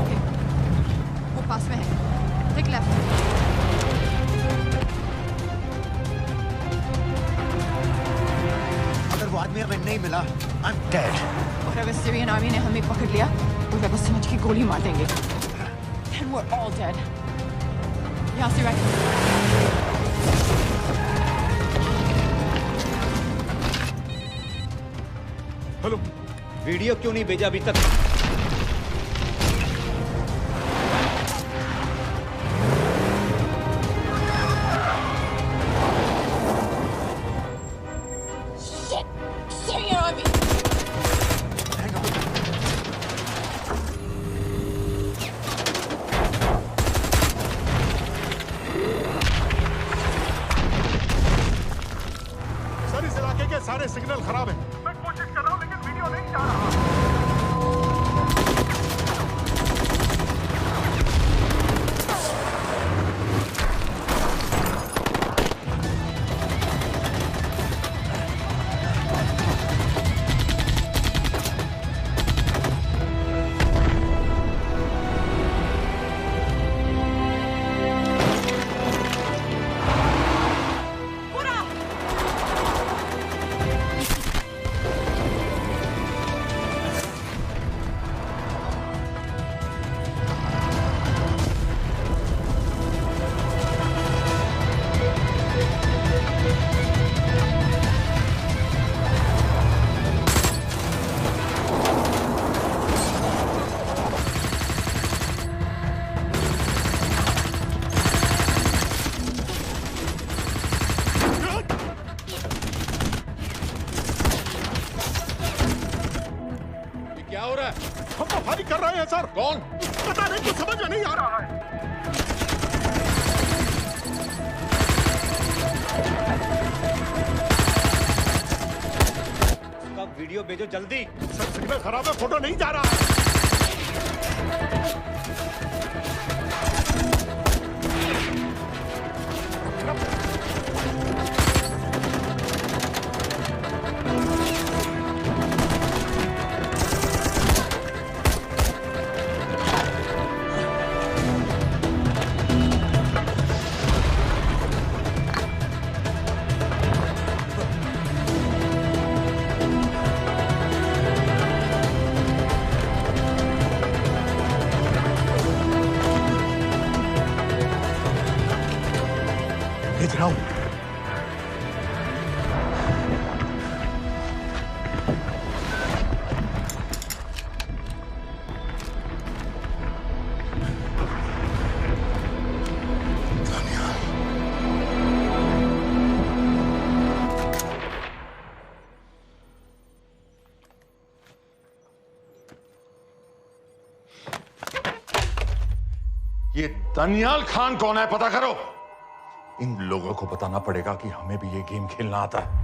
ओके, वो पास में है। Take left. अगर वो आदमी हमें नहीं मिला, I'm dead. और अगर सीरियन आर्मी ने हमें पकड़ लिया तो वे बस समझ के गोली मार देंगे। Then we're all dead. यहाँ से राइट। हेलो, वीडियो क्यों नहीं भेजा अभी तक? Syrian army. सर इस इलाके के सारे सिग्नल खराब हैं। मैं कोशिश कर रहा हूँ लेकिन वीडियो नहीं जा रहा। क्या हो रहा है? हम तो फायरिंग कर रहे हैं सर। कौन? पता नहीं, कुछ समझ में नहीं आ रहा है। उसका वीडियो भेजो जल्दी। सर सिग्नल खराब है, फोटो नहीं जा रहा है। भेज रहा हूं। ये दानियाल खान कौन है, पता करो। इन लोगों को बताना पड़ेगा कि हमें भी ये गेम खेलना आता है।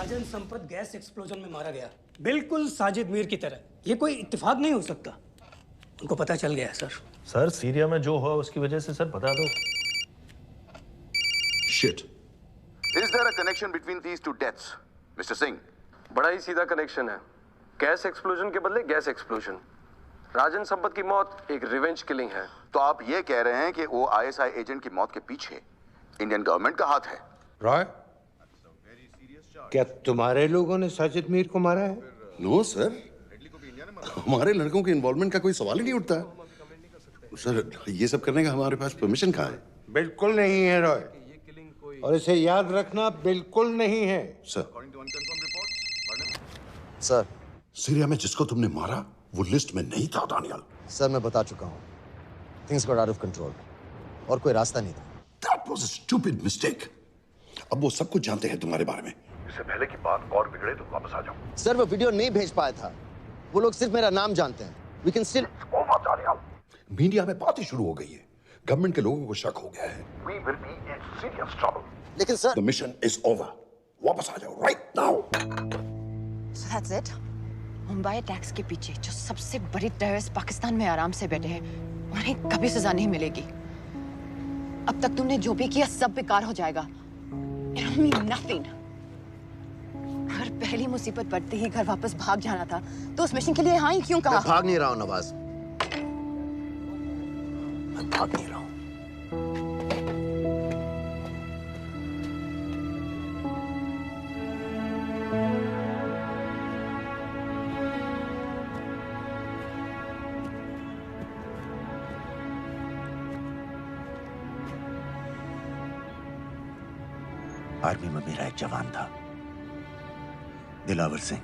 राजन संपत गैस एक्सप्लोजन में मारा गया, बिल्कुल साजिद मीर की तरह। ये कोई इत्तेफाक नहीं हो सकता। उनको पता चल गया है सर। सर सीरिया में जो हुआ उसकी वजह से सर बता दो। Shit. Is there a connection between these two deaths, Mr. Singh? बड़ा ही सीधा कनेक्शन है। गैस एक्सप्लोजन के बदले गैस एक्सप्लोजन। राजन संपत की मौत एक रिवेंज किलिंग है। तो आप ये कह रहे हैं कि वो आईएसआई एजेंट की मौत के पीछे इंडियन गवर्नमेंट का हाथ है? रॉय, क्या तुम्हारे लोगों ने साजिद मीर को मारा है? नो सर, हमारे लड़कों के इन्वॉल्वमेंट का कोई सवाल ही नहीं उठता। सर, ये सब करने का हमारे पास परमिशन कहाँ है? बिल्कुल नहीं है रॉय, और इसे याद रखना बिल्कुल नहीं है। सर, सीरिया में जिसको तुमने मारा वो लिस्ट में नहीं था दानियल। सर मैं बता चुका हूँ, things got out of control और कोई रास्ता नहीं था। That was a stupid mistake. अब वो सब कुछ जानते हैं तुम्हारे बारे में। इससे पहले की बात और बिगड़े तो वापस आ जाओ। सर वो वीडियो नहीं भेज पाया था, वो लोग सिर्फ मेरा नाम जानते हैं। We can still... मीडिया में बात ही शुरू हो गई है, गवर्नमेंट के लोगों को शक हो गया है। We will be in serious trouble. लेकिन sir, The mission is over. वापस आ जाओ right now. So that's it. Mumbai attacks के पीछे जो सबसे बड़ी टेररिस्ट पाकिस्तान में आराम से बैठे हैं, उन्हें कभी सजा नहीं मिलेगी। अब तक तुमने जो भी किया सब बेकार हो जाएगा। It'll mean nothing. अगर पहली मुसीबत पड़ते ही घर वापस भाग जाना था, तो उस मिशन के लिए हाँ ही क्यों कहा? मैं भाग नहीं रहा हूँ नवाज, मैं भाग नहीं रहा हूँ। आर्मी में मेरा एक जवान था, दिलावर सिंह।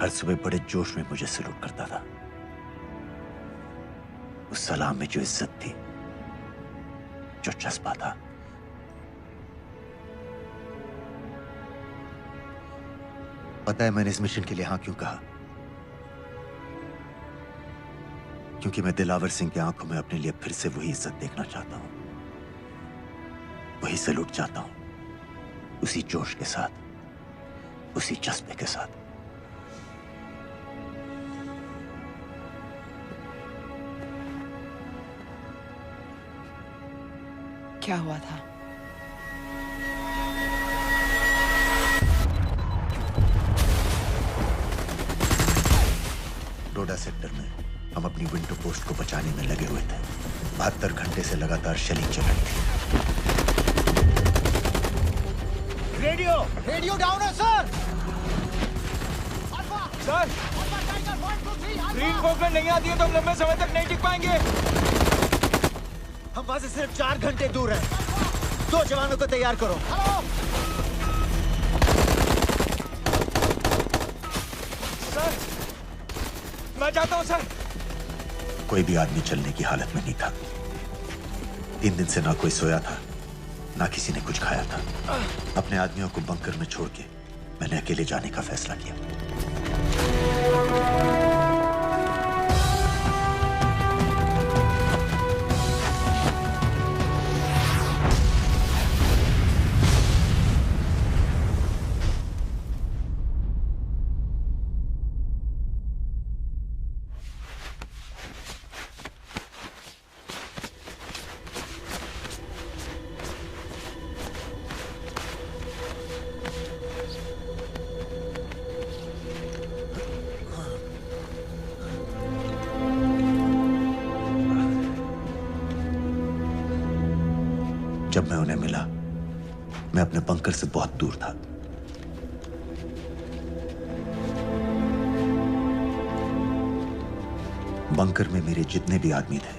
हर सुबह बड़े जोश में मुझे सलूट करता था। उस सलाम में जो इज्जत थी, जो जज्बा था, पता है मैंने इस मिशन के लिए हाँ क्यों कहा? क्योंकि मैं दिलावर सिंह की आंखों में अपने लिए फिर से वही इज्जत देखना चाहता हूं, वही सलूट चाहता हूं, उसी जोश के साथ, उसी जज्बे के साथ। क्या हुआ था? डोडा सेक्टर में हम अपनी विंडो पोस्ट को बचाने में लगे हुए थे। 72 घंटे से लगातार शेलिंग चल रही थी। रेडियो डाउन है सर। सर, ग्रीन फोकलेट नहीं आती है तो हम लंबे समय तक नहीं टिक पाएंगे। हम वहां से सिर्फ 4 घंटे दूर हैं। 2 जवानों को तैयार करो। सर, मैं जाता हूं सर। कोई भी आदमी चलने की हालत में नहीं था। 3 दिन से ना कोई सोया था, ना किसी ने कुछ खाया था। अपने आदमियों को बंकर में छोड़ के मैंने अकेले जाने का फैसला किया। जब मैं उन्हें मिला, मैं अपने बंकर से बहुत दूर था। बंकर में मेरे जितने भी आदमी थे,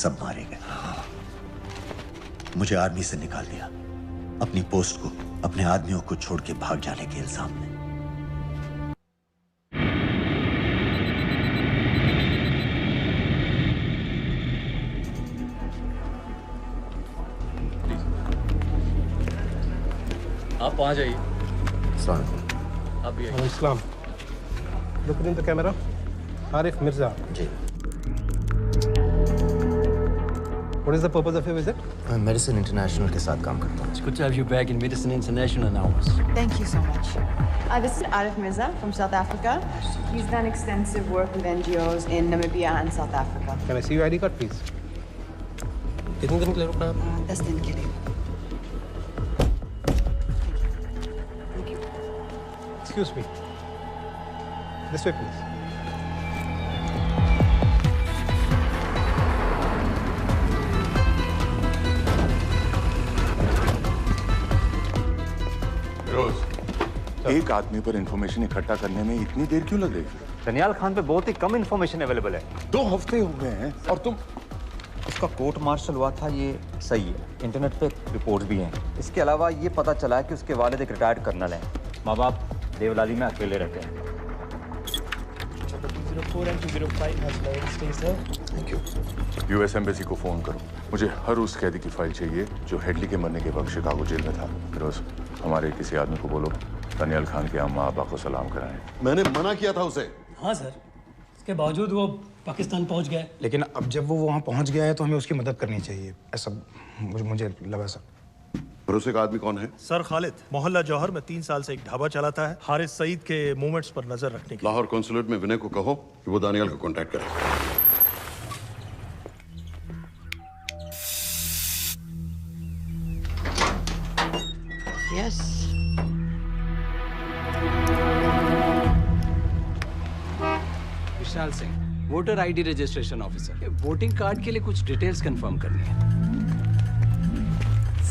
सब मारे गए। मुझे आर्मी से निकाल दिया, अपनी पोस्ट को, अपने आदमियों को छोड़ के भाग जाने के इल्जाम में। आप वहाँ जाइए। आप भी आइए। Islam. Look in the camera. Arif Mirza. Ji. What is the purpose of your visit? मैं मेडिसिन इंटरनेशनल के साथ काम करता हूँ. It's good to have you back in Medicine International now. Thank you so much. This is Arif Mirza from South Africa. He's done extensive work with NGOs in Namibia and South Africa. Can I see your ID card, please? कितने दिन के लिए रुकना है? 10 दिन के लिए. Excuse me. This way, please. एक आदमी पर इंफॉर्मेशन इकट्ठा करने में इतनी देर क्यों लग रही है? दनियाल खान पे बहुत ही कम इंफॉर्मेशन अवेलेबल है. 2 हफ्ते हो गए हैं और तुम. उसका कोर्ट मार्शल हुआ था, ये सही है. इंटरनेट पे रिपोर्ट भी हैं. इसके अलावा ये पता चला है कि उसके वालिद एक रिटायर्ड कर्नल हैं. माँ बाप देवलाली में अकेले रहते हैं. 204 and 205 has loaded. Stay sir. Thank you. US embassy को फोन करो. मुझे हर उस कैदी की फाइल चाहिए जो हेडली के मरने के वक्त शिकागो जेल में था. फिरोज, हमारे किसी आदमी को बोलो दानियाल खान के अम्मा अब्बा को सलाम कराएं. मैंने मना किया था उसे. हाँ सर, इसके बावजूद वो पाकिस्तान पहुंच गया. लेकिन अब जब वो वहाँ पहुंच गया है तो हमें उसकी मदद करनी चाहिए, ऐसा मुझे लगा सर. भरोसे का आदमी कौन है? सर खालिद, मोहल्ला जौहर में 3 साल से एक ढाबा चलाता है. हारिस सईद के मूवमेंट्स पर नजर रखने के. लाहौर कॉन्सुलेट में विनय को कहो कि वो दानियाल को कांटेक्ट करे. Yes. Vishal Singh, voter ID registration officer. Voting card के लिए कुछ डिटेल्स कंफर्म करनी है.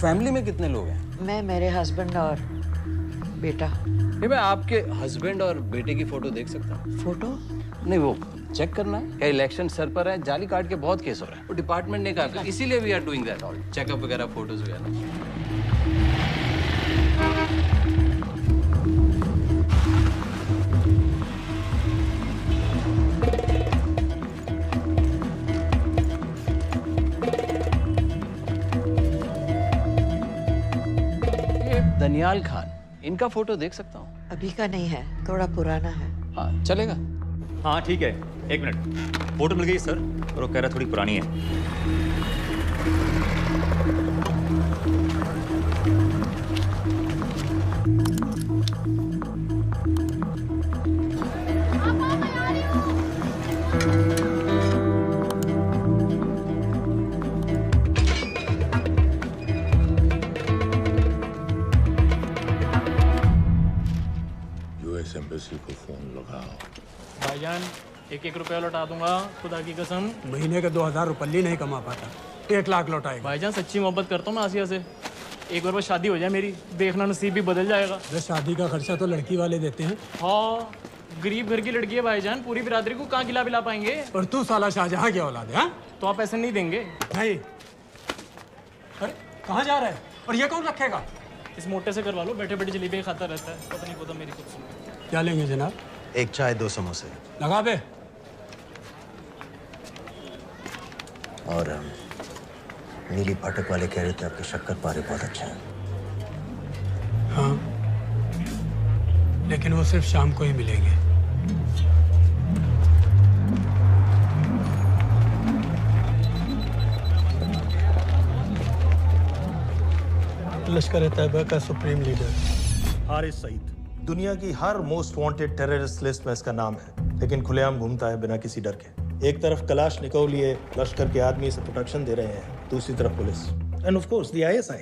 फैमिली में कितने लोग हैं? मैं, मेरे हस्बैंड और बेटा. ये मैं आपके हस्बैंड और बेटे की फोटो देख सकता हूँ? फोटो? नहीं, वो चेक करना है. क्या इलेक्शन सर पर है? जाली कार्ड के बहुत केस हो रहे हैं. वो डिपार्टमेंट ने कहा, इसीलिए we are doing that all. Checkup वगैरह, फोटोज वगैरह. दनियाल खान, इनका फोटो देख सकता हूँ? अभी का नहीं है, थोड़ा पुराना है. हाँ, चलेगा? हाँ ठीक है. 1 मिनट. फोटो मिल गई सर, और वो कह रहा थोड़ी पुरानी है. एम्बेसी को फोन लगाओ. भाईजान 1-1 रुपया लौटा दूंगा, खुदा की कसम. महीने का 2000 रुपये नहीं कमा पाता, 1 लाख लौटाएगा. भाईजान सच्ची मोहब्बत करता हूँ मैं आसिया से. एक बार बस शादी हो जाए मेरी, देखना नसीब भी बदल जाएगा. शादी का खर्चा तो लड़की वाले देते हैं. हाँ, गरीब घर की लड़की है भाईजान, पूरी बिरादरी को कहाँ खिला पिला पाएंगे. और तू साला शाहजहां की औलाद है. तो आप ऐसे नहीं देंगे? नहीं. अरे कहाँ जा रहा है? और ये कौन रखेगा? इस मोटे से करवा लो, बैठे बैठे जलेबी खाता रहता है. पता नहीं पता मेरी कुछ. क्या लेंगे जनाब? 1 चाय 2 समोसे. लगा बे. और नीली फाटक वाले कह रहे थे आपके शक्कर पारे बहुत अच्छे हैं. हाँ, लेकिन वो सिर्फ शाम को ही मिलेंगे. लश्कर तैयबा का सुप्रीम लीडर हारिस सईद. दुनिया की हर मोस्ट वांटेड टेररिस्ट लिस्ट में इसका नाम है, लेकिन खुलेआम घूमता है बिना किसी डर के. एक तरफ कलाशनिकोव लिए लश्कर के आदमी इसे प्रोटेक्शन दे रहे हैं, दूसरी तरफ police end of course the ISI.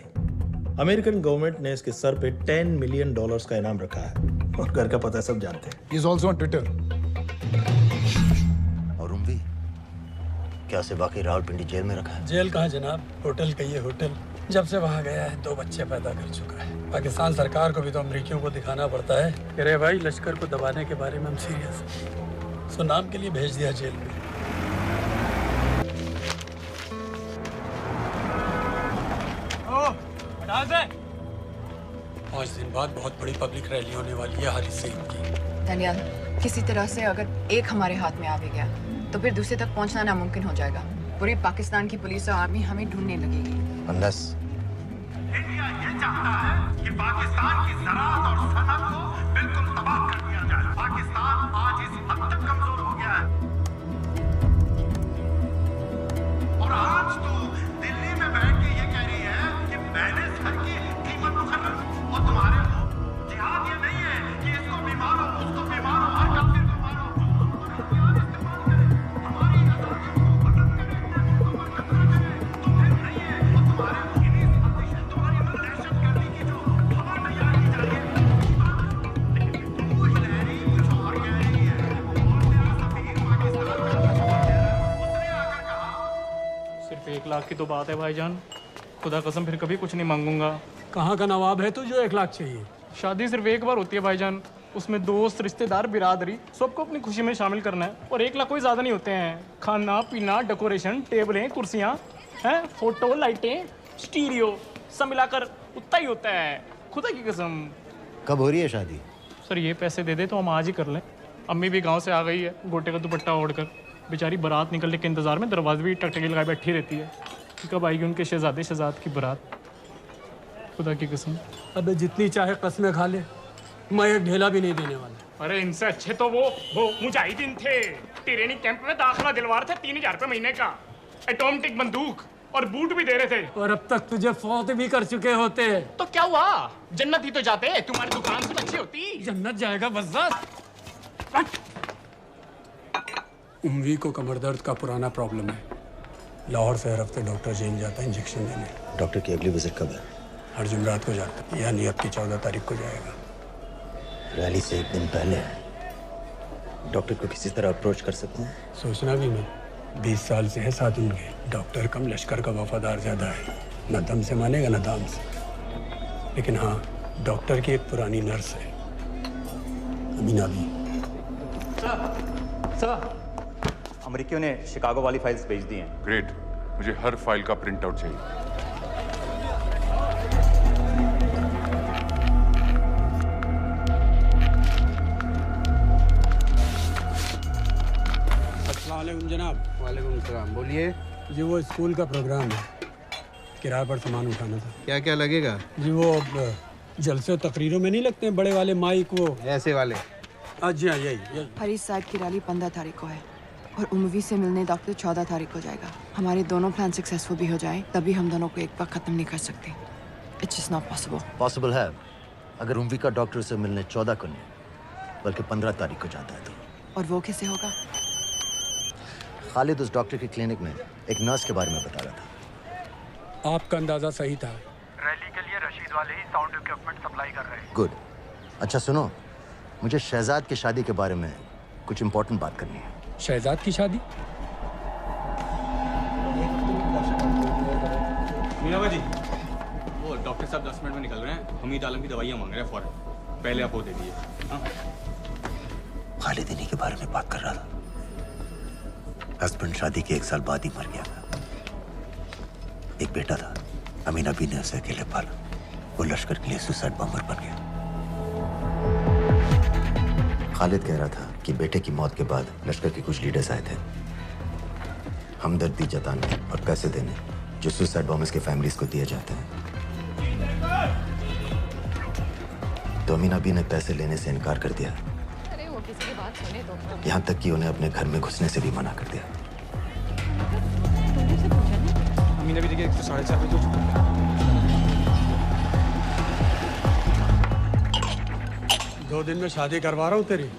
American government ने इसके सर पे $10 मिलियन का इनाम रखा है, और घर का पता सब जानते हैं. He is also on Twitter. और उम्वी, क्या से बाकी रावलपिंडी जेल में रखा है? जेल कहाँ जनाब, होटल का ये होटल. जब से वहाँ गया है 2 बच्चे पैदा कर चुका है. पाकिस्तान सरकार को भी तो अमरीकियों को दिखाना पड़ता है. अरे भाई, लश्कर को दबाने के बारे में हम सीरियस हैं. सो नाम के लिए भेज दिया जेल में. हटा दे. 5 दिन बाद बहुत बड़ी पब्लिक रैली होने वाली है हारिस सईद की. दानियाल, किसी तरह से अगर एक हमारे हाथ में आ भी गया तो फिर दूसरे तक पहुंचना नामुमकिन हो जाएगा. पूरी पाकिस्तान की पुलिस और आर्मी हमें ढूंढने लगेगी. अंदस, इंडिया ये चाहता है कि पाकिस्तान की ज़राअत और सनअत को बिल्कुल तबाह कर दिया जाए. पाकिस्तान आज इस हद तक कमजोर हो गया है और आज तो दिल लाख की तो बात है भाईजान। खुदा कसम फिर कभी कुछ नहीं मांगूंगा। कहाँ का नवाब है तू जो 1 लाख चाहिए? शादी सिर्फ एक बार होती है भाईजान, उसमें दोस्त रिश्तेदार बिरादरी सबको अपनी खुशी में शामिल करना है। और 1 लाख कोई ज़्यादा नहीं होते हैं। खाना पीना, डेकोरेशन, टेबलें, कुर्सियाँ हैं, फोटो, लाइटें, स्टीरियो सब मिलाकर उतना ही होता है, खुदा की कसम। कब हो रही है शादी? सर ये पैसे दे दे तो हम आज ही कर लें। अम्मी भी गांव से आ गई है गोटे का दुपट्टा ओढ़कर। बेचारी बारात निकलने के इंतजार में दरवाजे भी टकटकी लगाए बैठी रहती है कि कब आएगी उनके शहजाद की बारात, खुदा की कसम। अबे जितनी चाहे कस्में खा ले, मैं एक ढेला भी नहीं देने वाला। अरे इनसे अच्छे तो वो मुजाहिदीन थे, ट्रेनिंग कैंप में दाखिला दिलवा रहे थे 3000 रुपये महीने का, एटॉमिक बंदूक और बूट भी दे रहे थे। और अब तक तुझे फौत भी कर चुके होते। तो क्या हुआ, जन्नत ही तो जाते, तुम्हारी दुकान से अच्छी होती। जन्नत जाएगा बस। उम्वी को कमर दर्द का पुराना प्रॉब्लम है। लाहौर से हर हफ्ते डॉक्टर जेल जाता है इंजेक्शन देने। डॉक्टर की अगली विजिट कब है? हर जुमरात को जाता है, यानी अब की 14 तारीख को जाएगा। रैली से 1 दिन पहले डॉक्टर को किसी तरह अप्रोच कर सकते हैं? सोचना भी नहीं, 20 साल से है साथ उनके। डॉक्टर कम लश्कर का वफादार ज्यादा है, न दम से मानेगा न दाम से। लेकिन हाँ, डॉक्टर की एक पुरानी नर्स है, अमीना भी। सर, अमेरिकियों ने शिकागो वाली फाइल्स भेज दी हैं। ग्रेट, मुझे हर फाइल का प्रिंट आउट चाहिए। अस्सलाम वालेकुम जनाब। वालेकुम सलाम, बोलिए। जी वो स्कूल का प्रोग्राम है, किराए पर सामान उठाना था। क्या क्या लगेगा? जी वो जलसे तकरीरों में नहीं लगते हैं बड़े वाले माइक, वो ऐसे वाले? जी हाँ, यही। हरीश साहब की रैली 15 तारीख को है और उम्वी से मिलने डॉक्टर 14 तारीख को जाएगा। हमारे दोनों प्लान सक्सेसफुल भी हो जाए तभी हम दोनों को एक बार खत्म नहीं कर सकते। It's just not possible. Possible है अगर उम्वी का डॉक्टर से मिलने 14 को नहीं बल्कि 15 तारीख को जाता है तो। और वो कैसे होगा? खालिद उस डॉक्टर की क्लिनिक में एक नर्स के बारे में बता रहा था। आपका अंदाजा सही था। रैली के लिए रशीद वाले ही साउंड इक्विपमेंट सप्लाई कर रहे हैं। गुड। अच्छा सुनो, मुझे शहजाद की शादी के बारे में कुछ इंपॉर्टेंट बात करनी है। शहजाद की शादी? मीनाबा जी, वो डॉक्टर साहब 10 मिनट में निकल रहे हैं। हमीद आलम की दवाइयाँ मांग रहे हैं फौरन। पहले आप वो दे दीजिए। खालिद इन्हीं के बारे में बात कर रहा था। हस्बैंड शादी के 1 साल बाद ही मर गया था। एक बेटा था, अमीना बी ने उसे अकेले पाला। वो लश्कर के लिए सुसाइड बॉम्बर बन गया। खालिद कह रहा था कि बेटे की मौत के बाद लश्कर के कुछ लीडर्स आए थे हमदर्दी जताने और पैसे देने जो सुसाइड बॉम्बर्स के फैमिलीज को दिए जाते हैं। तो अमीना बी ने पैसे लेने से इनकार कर दिया। अरे वो किसी की बात सुने तो। यहाँ तक कि उन्हें अपने घर में घुसने से भी मना कर दिया। अमीना भी देखिए 4:30 बजे हो चुका है। दो दिन में शादी करवा रहा हूँ तेरी,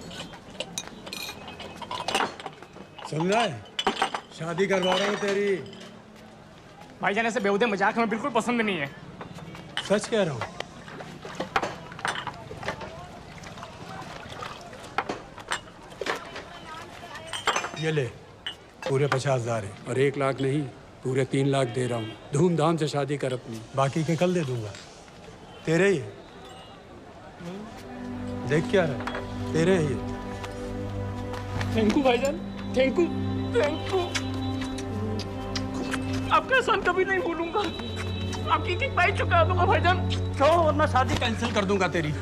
सुन रहा है? शादी करवा रहा हूँ तेरी। भाईजान ऐसे बेहुदे मजाक हमें बिल्कुल पसंद नहीं है। सच कह रहा हूँ। ये ले, पूरे 50,000 है और 1 लाख नहीं, पूरे 3 लाख दे रहा हूँ। धूमधाम से शादी कर अपनी, बाकी के कल दे दूंगा। तेरे ही है। देख क्या रहा है, तेरे ही है। थैंक यू भाईजान, थैंक यू, थैंक यू। आपका एहसान कभी नहीं भूलूंगा। आपकी एक पाई चुका दूंगा भाईजान। क्यों? वरना शादी कैंसिल कर दूंगा तेरी।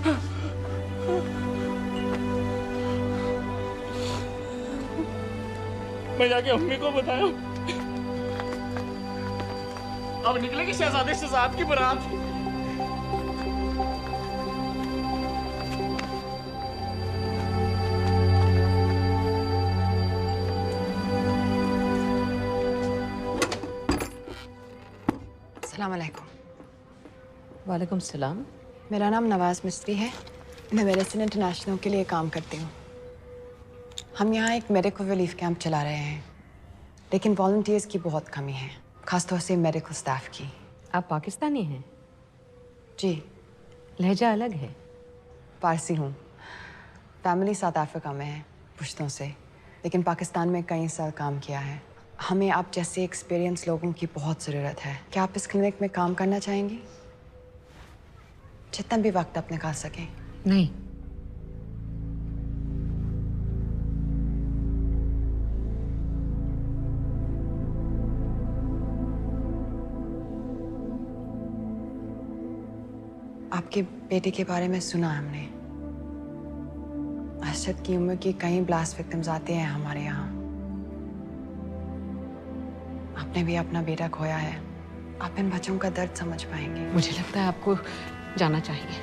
मैं जाके अम्मी को बताया। अब निकलेगी शहजादे शहजाद की बारात। अस्सलाम वालेकुम। वालेकुम सलाम। मेरा नाम नवाज मिस्त्री है। मैं मेडिसिन इंटरनेशनल के लिए काम करती हूँ। हम यहाँ एक मेडिकल रिलीफ कैंप चला रहे हैं, लेकिन वॉलंटियर्स की बहुत कमी है, खासतौर से मेडिकल स्टाफ की। आप पाकिस्तानी हैं? जी। लहजा अलग है। पारसी हूँ। फैमिली साउथ अफ्रीका में है पुश्तों से, लेकिन पाकिस्तान में कई साल काम किया है। हमें आप जैसे एक्सपीरियंस लोगों की बहुत ज़रूरत है। क्या आप इस क्लिनिक में काम करना चाहेंगी? जितना भी वक्त आप निकाल सकें। नहीं। आपके बेटे के बारे में सुना हमने। अरशद की उम्र की कई ब्लास्ट विक्टिम्स आते हैं हमारे यहाँ। आपने भी अपना बेटा खोया है। आप इन बच्चों का दर्द समझ पाएंगे। मुझे लगता है आपको जाना चाहिए।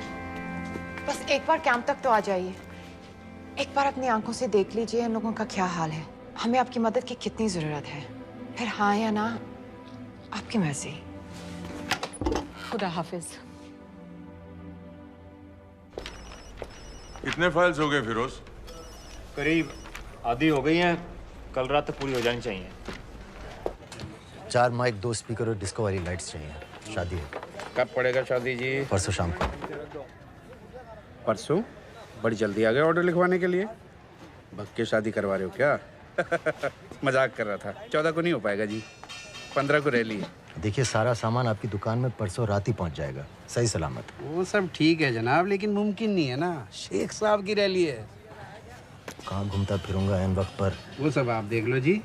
बस एक बार कैंप तक तो आ जाइए। एक बार अपनी आंखों से देख लीजिए इन लोगों का क्या हाल है। हमें आपकी मदद की कितनी जरूरत है। फिर हाँ या ना आपकी मर्जी। खुदा हाफिज। कितने फाइल्स हो गए फिरोज? करीब आधी हो गई हैं। कल रात तक पूरी हो जानी चाहिए। 4 माइक, 2 स्पीकर और डिस्को वाली लाइट्स चाहिए। शादी है। कब पड़ेगा शादी जी? परसों शाम को। परसों? बड़ी जल्दी आ गए ऑर्डर लिखवाने के लिए। भग के शादी करवा रहे हो क्या? मजाक कर रहा था। 14 को नहीं हो पाएगा जी। 15 को रैली है। देखिए, सारा सामान आपकी दुकान में परसों रात ही पहुंच जाएगा, सही सलामत। वो सब ठीक है जनाब, लेकिन मुमकिन नहीं है ना। शेख साहब की रैली है। कहाँ घूमता फिरूंगा इन वक्त पर? वो सब आप देख लो जी।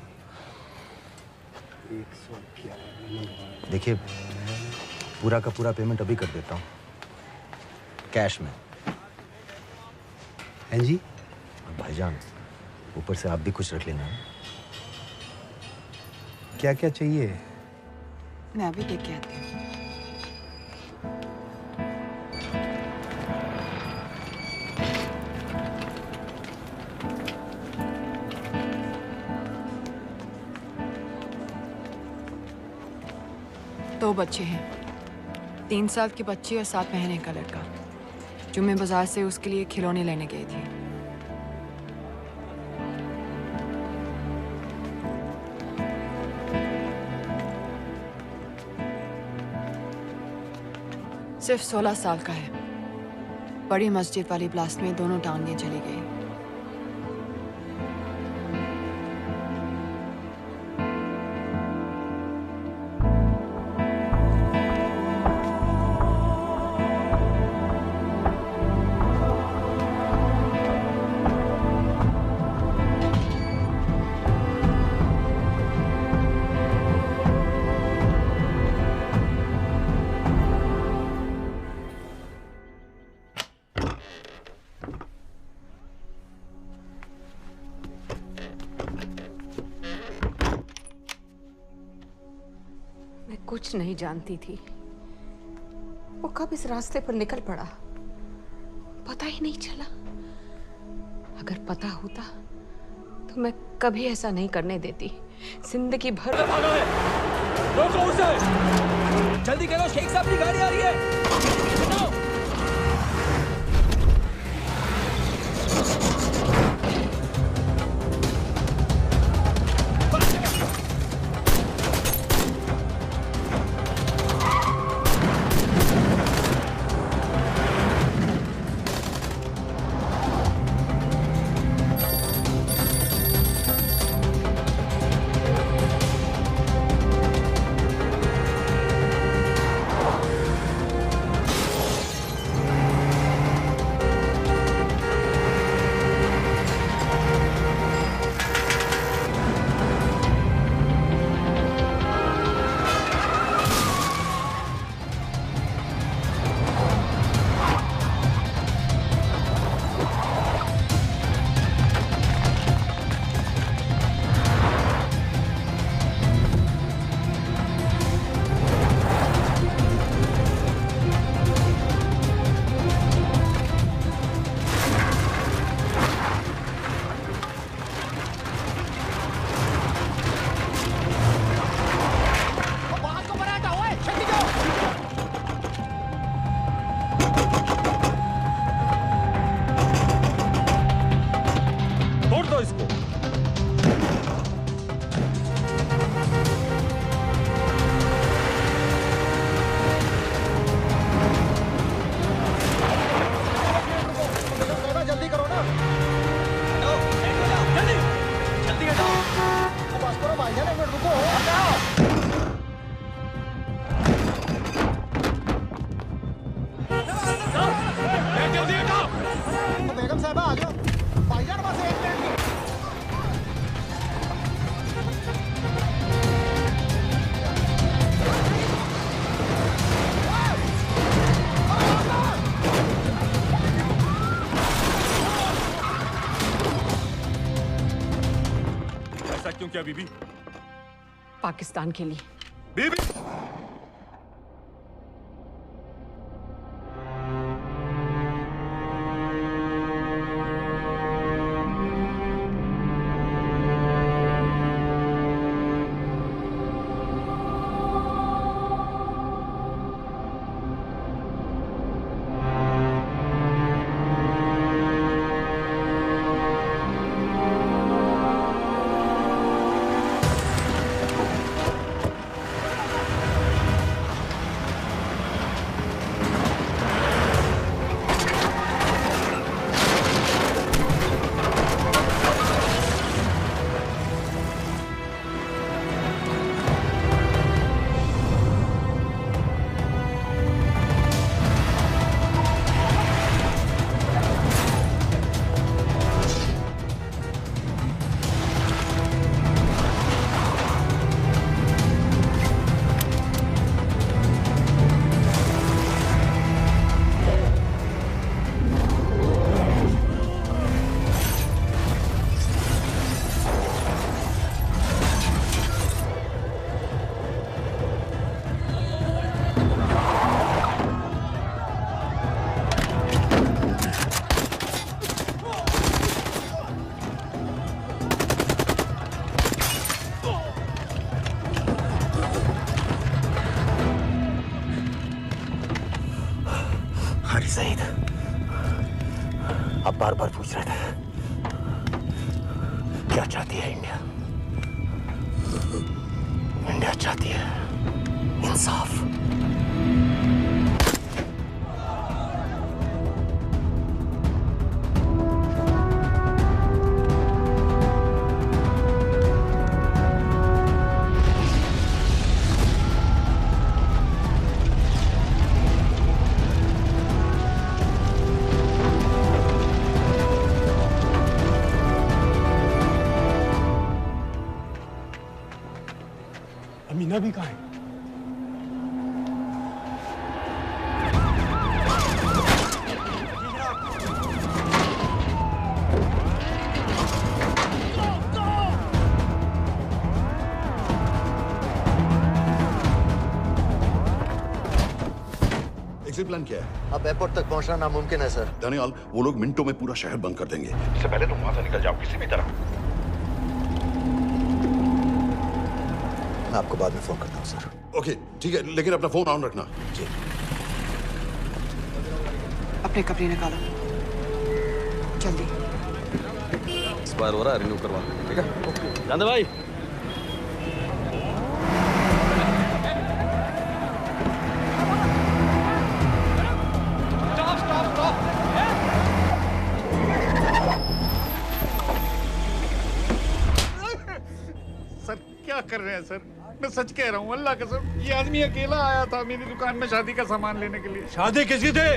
देखिए, पूरा का पूरा पेमेंट अभी कर देता हूँ, कैश में। हैं जी? और भाईजान, ऊपर से आप भी कुछ रख लेना। क्या क्या चाहिए? मैं अभी देख के आती हूँ। दो बच्चे हैं, 3 साल की बच्ची और 7 महीने का लड़का, जो मैं बाजार से उसके लिए खिलौने लेने गई थी। सिर्फ 16 साल का है। बड़ी मस्जिद वाली ब्लास्ट में दोनों टांगें चली गई। कुछ नहीं जानती थी वो कब इस रास्ते पर निकल पड़ा, पता ही नहीं चला। अगर पता होता तो मैं कभी ऐसा नहीं करने देती। जिंदगी भर भागा है। रोको उसे, जल्दी करो, शेख साहब की गाड़ी आ रही है। जल्दी हटाओ। बेगम साहबा आ जाओ। भाईजान बस एक मिनट। ऐसा क्यों किया बीबी? पाकिस्तान के लिए। बीबी सईद, आप बार बार पूछ रहे थे क्या चाहती है इंडिया? इंडिया चाहती है इंसाफ। अमीना भी कहाँ है? एग्जिट प्लान क्या है? अब एयरपोर्ट तक पहुंचना नामुमकिन है सर। दानियाल, वो लोग मिनटों में पूरा शहर बंद कर देंगे। इससे पहले तुम वहां से निकल जाओ किसी भी तरह। मैं आपको बाद में फोन करता हूँ सर। ओके ठीक है, लेकिन अपना फोन ऑन रखना। जी। अपने कपड़े निकालो जल्दी। एक्सपायर हो रहा है, रिन्यू करवा। ठीक है जानदे भाई। सर क्या कर रहे हैं सर? मैं सच कह रहा हूँ, अल्लाह कसम, ये आदमी अकेला आया था मेरी दुकान में शादी का सामान लेने के लिए। शादी किसकी थे?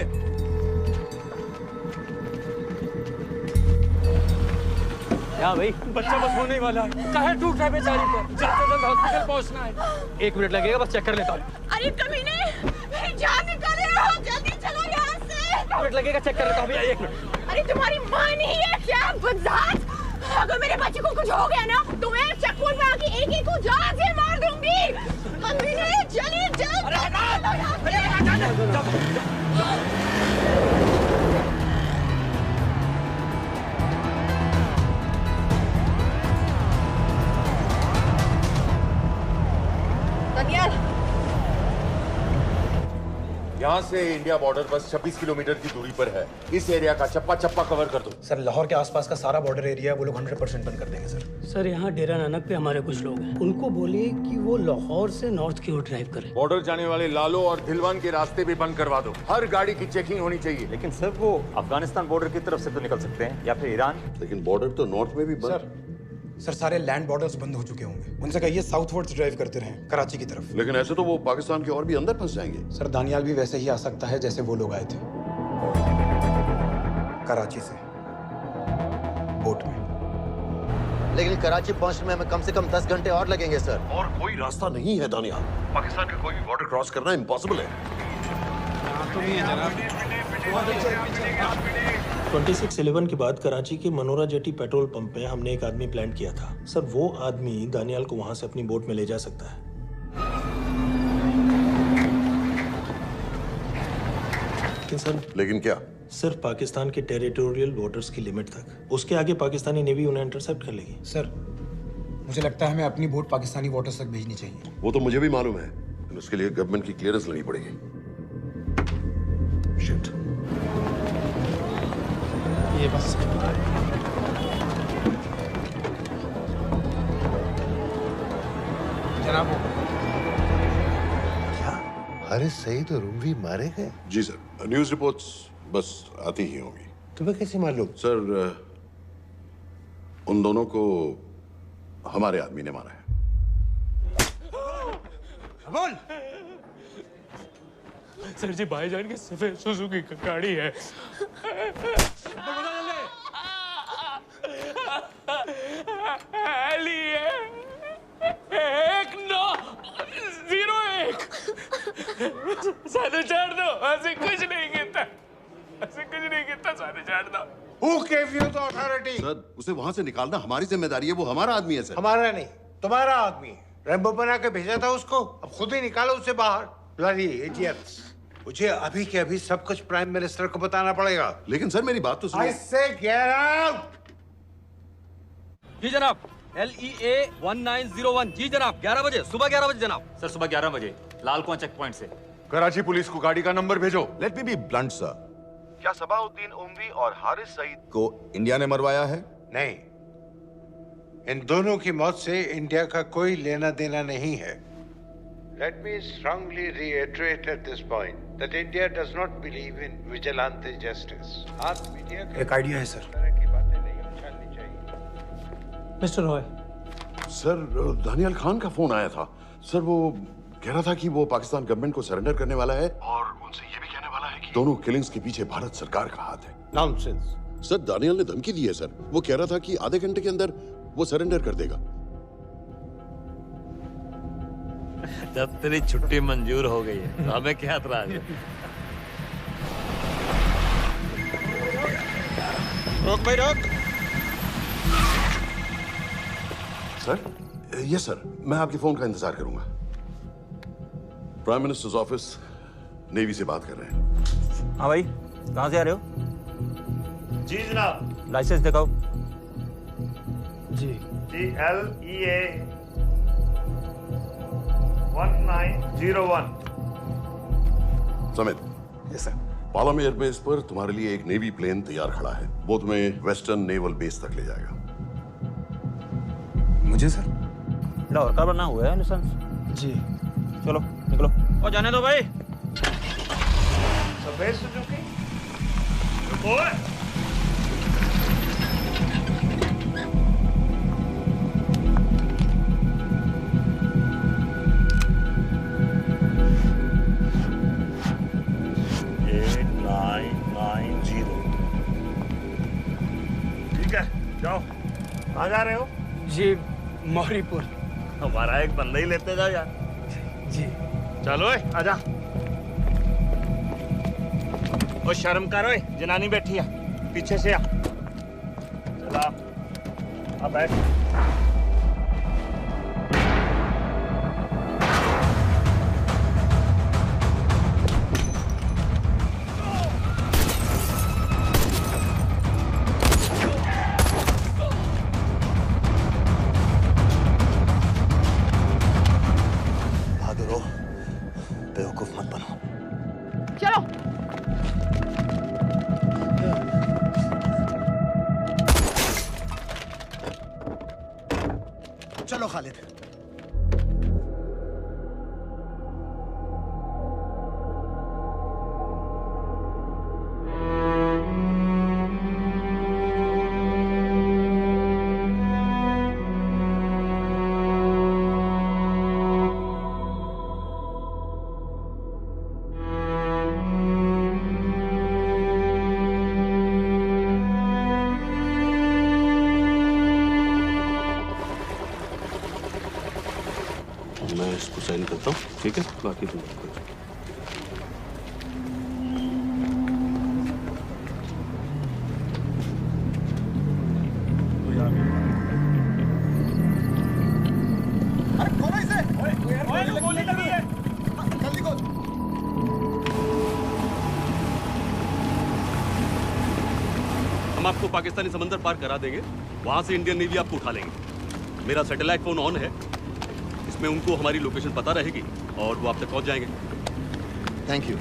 क्या भाई? बच्चा बस होने वाला है। काहे टूट रहा है बेचारी पर? जल्द से जल्द हॉस्पिटल पहुंचना है। 1 मिनट लगेगा, बस चेक कर लेता हूँ। अरे कमीने, मेरी जान निकाल रहे हो, जल्दी चलो यहाँ से। 1 मिनट लगेगा, चेक कर लेता हूँ भैया, 1 मिनट। अरे तुम्हारी माँ नहीं है क्या बदजात? अगर मेरे बच्चे को कुछ हो गया ना तो मैं चक्कूर में आके एक को जान से मार दूंगी। कमीने चलिए जल्द। दानियाल, यहाँ से इंडिया बॉर्डर बस 26 किलोमीटर की दूरी पर है। इस एरिया का चप्पा चप्पा कवर कर दो। सर लाहौर के आसपास का सारा बॉर्डर एरिया वो लोग 100% बंद कर देंगे सर। सर यहाँ डेरा नानक पे हमारे कुछ लोग हैं, उनको बोले कि वो लाहौर से नॉर्थ की ओर ड्राइव करें। बॉर्डर जाने वाले लालो और दिलवान के रास्ते भी बंद करवा दो। हर गाड़ी की चेकिंग होनी चाहिए। लेकिन सर वो अफगानिस्तान बॉर्डर की तरफ से तो निकल सकते हैं, या फिर ईरान। लेकिन बॉर्डर तो नॉर्थ में भी बंद। सर सारे लैंड बॉर्डर्स बंद हो चुके होंगे, उनसे कहिए साउथवर्ड्स ड्राइव करते रहें कराची की तरफ। लेकिन ऐसे तो वो पाकिस्तान के और भी अंदर फंस जाएंगे। सर दानियाल भी वैसे ही आ सकता है जैसे वो लोग आए थे। कराची से बोट में। लेकिन कराची पहुंचने में हमें कम से कम 10 घंटे और लगेंगे सर। और कोई रास्ता नहीं है दानियाल। पाकिस्तान का कोई भी बॉर्डर क्रॉस करना इम्पॉसिबल है। 26/11 के बाद कराची के मनोरा जेटी पेट्रोल पंप में हमने एक आदमी प्लान किया था। सर वो आदमी दानियाल को वहां से अपनी बोट में ले जा सकता है। लेकिन क्या? सिर्फ पाकिस्तान के टेरिटोरियल वाटर्स की लिमिट तक। उसके आगे पाकिस्तानी नेवी उन्हें इंटरसेप्ट कर लेगी। सर मुझे लगता है हमें अपनी बोट पाकिस्तानी वाटर्स तक भेजनी चाहिए। वो तो मुझे भी मालूम है, लेकिन उसके लिए गवर्नमेंट की क्लियरेंस लेनी पड़ेगी। शिट। ये बस जनाब क्या हारिस सईद और उमवी मारे गए? जी सर, न्यूज़ रिपोर्ट्स बस आती ही होंगी। तुम्हें कैसे मालूम? सर उन दोनों को हमारे आदमी ने मारा है। बोल। सर जी भाईजान की सफेद सुजुकी की गाड़ी है। साधु छोड़ दो, ऐसे कुछ नहीं कहता, ऐसे कुछ नहीं कहता, साधु छोड़ दो। Who gave you the authority? Sir उसे वहां से निकालना हमारी जिम्मेदारी है, वो हमारा आदमी है सर। हमारा नहीं, तुम्हारा आदमी है। रैम्बो बना के भेजा था उसको, अब खुद ही निकालो उसे बाहर। Bloody idiots! मुझे अभी के अभी सब कुछ प्राइम मिनिस्टर को बताना पड़ेगा। लेकिन सर मेरी बात तो सुनो। I say get out! जी जनाब, LEA 1901। जी जनाब, 11 बजे, सुबह 11 बजे जनाब। सर सुबह 11 बजे लाल कुआं चेक पॉइंट से। कराची पुलिस को गाड़ी का नंबर भेजो। Let me be blunt sir, क्या सबाउद्दीन उमवी और हारिस सईद को इंडिया ने मरवाया है? नहीं, इन दोनों की मौत से इंडिया का कोई लेना देना नहीं है। Let me strongly reiterate at this point that India does not believe in vigilante justice. आप मीडिया एक आइडिया है सर। की बातें नहीं उछालनी चाहिए। मिस्टर रॉय। सर दानियाल खान का फोन आया था। सर वो कह रहा था कि वो पाकिस्तान गवर्नमेंट को सरेंडर करने वाला है और उनसे ये भी कहने वाला है कि दोनों किलिंग्स के पीछे भारत सरकार का हाथ है। नॉनसेंस। सर दानियाल ने धमकी दी है सर। वो कह रहा था कि आधे घंटे के अंदर वो सरेंडर कर देगा। जब तेरी छुट्टी मंजूर हो गई है तो हमें क्या एतराज है? रोक भाई रोक। सर यस सर, मैं आपके फोन का इंतजार करूंगा। प्राइम मिनिस्टर्स ऑफिस नेवी से बात कर रहे हैं। हाँ भाई, कहाँ से आ रहे हो? जी जनाब। लाइसेंस दिखाओ। जी LEA 1901। Samit. Yes sir. Palam airbase पर तुम्हारे लिए एक नेवी प्लेन तैयार खड़ा है। वो तुम्हें वेस्टर्न नेवल बेस तक ले जाएगा। मुझे सर? लाहौर का बना हुआ है लाइसेंस। जी चलो निकलो। और जाने दो भाई। सफेद सुजुकी। रुको। ठीक है, जाओ। कहाँ जा रहे हो? जी मौरीपुर। हमारा एक बंदा ही लेते जाओ यार। जी चलो आजा। ओ शर्म कर, ओए जनानी बैठी है, पीछे से आ। चला अब बैठ। बेवकूफ मत बनो। चलो। चलो खालिद। करता हूँ, ठीक है? बाकी तुम बात करो। हम आपको पाकिस्तानी समंदर पार करा देंगे, वहां से इंडियन नेवी आपको उठा लेंगे। मेरा सैटेलाइट फोन ऑन है, इसमें उनको हमारी लोकेशन पता रहेगी और वो आप तक पहुंच जाएंगे। Thank you.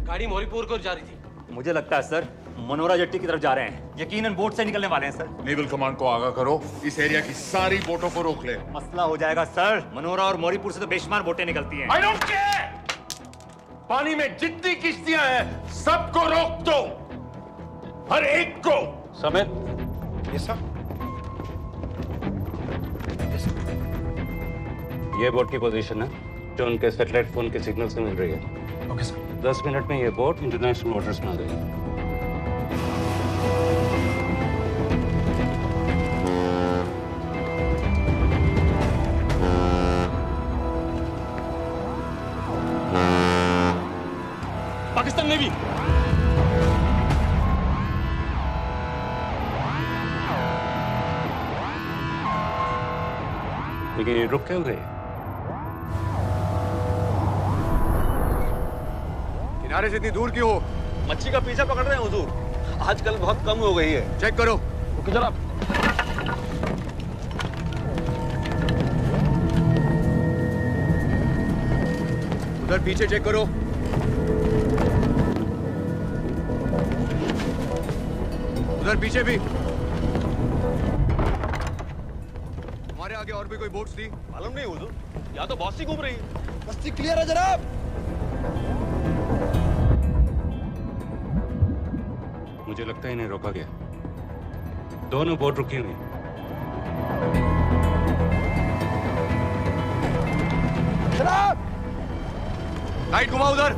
गाड़ी मोरीपुर को जा रही थी। मुझे लगता है सर मनोरा जेट्टी की तरफ जा रहे हैं। यकीनन बोट से निकलने वाले हैं सर। नेवल कमांड को आगाह करो, इस एरिया की सारी बोटों को रोक ले। मसला हो जाएगा सर। मनोरा और मोरीपुर से तो बेशुमार बोटें निकलती हैं। I don't care! पानी में जितनी किश्तियां हैं सबको रोक दो, हर एक को। समेत ये सब ये बोट की पोजीशन है जो उनके सैटेलाइट फोन के सिग्नल से मिल रही है। Okay sir. 10 मिनट में ये बोट इंटरनेशनल वाटर्स में आ गई। पाकिस्तान नेवी लेकिन ये रुक क्यों गए? किनारे से इतनी दूर क्यों हो? मच्छी का पीछा पकड़ रहे हैं हुजूर। आजकल बहुत कम हो गई है। चेक करो। ओके जनाब। उधर पीछे चेक करो। उधर पीछे भी। हमारे आगे और भी कोई बोट्स थी? मालूम नहीं हुजूर, यहाँ तो बहुत सी घूम रही है। बस्ती क्लियर है जनाब। मुझे लगता है इन्हें रोका गया। दोनों बोट रुकी हुई। जनाब लाइट घुमाओ उधर।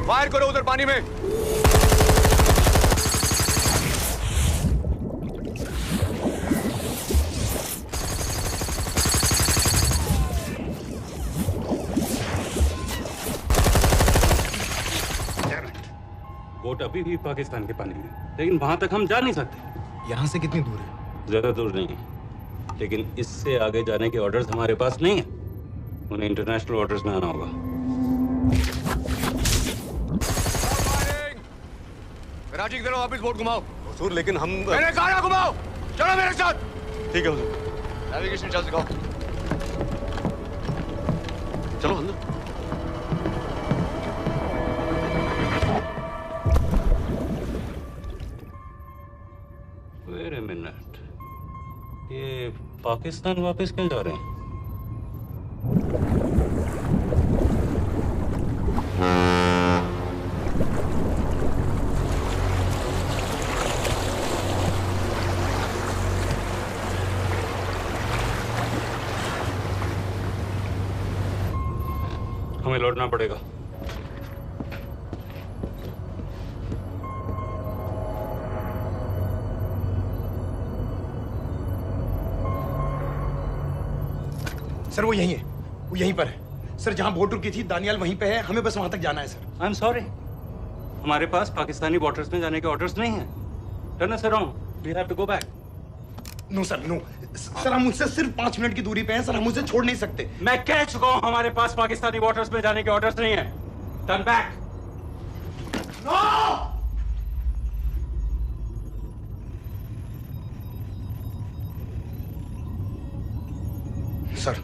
फायर करो उधर पानी में। बोट अभी भी पाकिस्तान के पानी में, लेकिन वहां तक हम जा नहीं सकते। यहाँ से कितनी दूर है? ज्यादा दूर नहीं है, लेकिन इससे आगे जाने के ऑर्डर्स हमारे पास नहीं है। उन्हें इंटरनेशनल वाटर्स में आना होगा। कराची की तरफ वापस बोट घुमाओ। हुजूर लेकिन हम मैंने कहा ना घुमाओ। चलो मेरे साथ। ठीक है हुजूर। नेविगेशन चार्ज दिखाओ। चलो अंदर। वेट अ मिनट, ये पाकिस्तान वापस क्यों जा रहे हैं? हमें लौटना पड़ेगा। सर वो यहीं है, वो यहीं पर है। सर जहां बोट रुकी थी दानियाल वहीं पे है, हमें बस वहां तक जाना है सर। आई एम सॉरी, हमारे पास पाकिस्तानी वाटर्स में जाने के ऑर्डर्स नहीं है। Turn us around, we have to go back. No sir no sir, हम उससे सिर्फ 5 मिनट की दूरी पे हैं सर, हम उसे छोड़ नहीं सकते। मैं कह चुका हूं हमारे पास पाकिस्तानी वाटर्स में जाने के ऑर्डर्स नहीं है। Turn back. नो! सर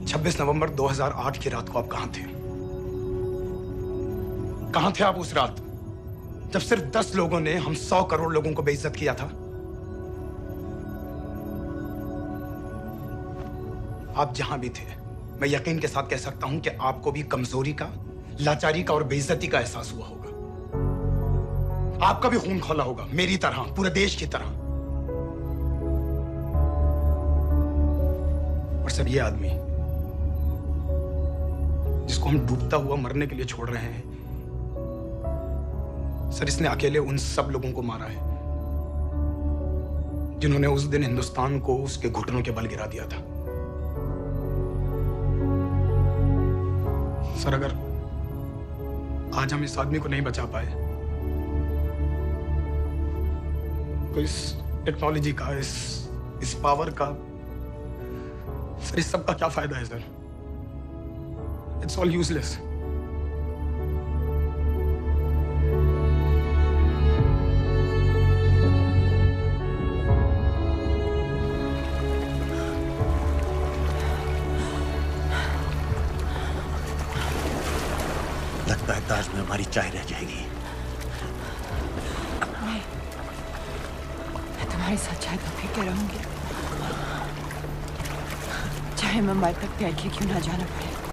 26 नवंबर 2008 की रात को आप कहां थे? कहां थे आप उस रात जब सिर्फ 10 लोगों ने हम 100 करोड़ लोगों को बेइज्जत किया था? आप जहां भी थे, मैं यकीन के साथ कह सकता हूं कि आपको भी कमजोरी का, लाचारी का और बेइज्जती का एहसास हुआ होगा। आपका भी खून खौला होगा, मेरी तरह, पूरे देश की तरह। और सर, ये आदमी जिसको हम डूबता हुआ मरने के लिए छोड़ रहे हैं, सर, इसने अकेले उन सब लोगों को मारा है जिन्होंने उस दिन हिंदुस्तान को उसके घुटनों के बल गिरा दिया था। सर, अगर आज हम इस आदमी को नहीं बचा पाए तो इस टेक्नोलॉजी का, इस पावर का, सर, इस सब का क्या फायदा है सर? It's all useless. लगता है ताज में हमारी चाय रह जाएगी। मैं तुम्हारी सच्चाई तो पी के रहूंगी, चाहे मुंबई तक प्यार के क्यों ना जाना पड़े।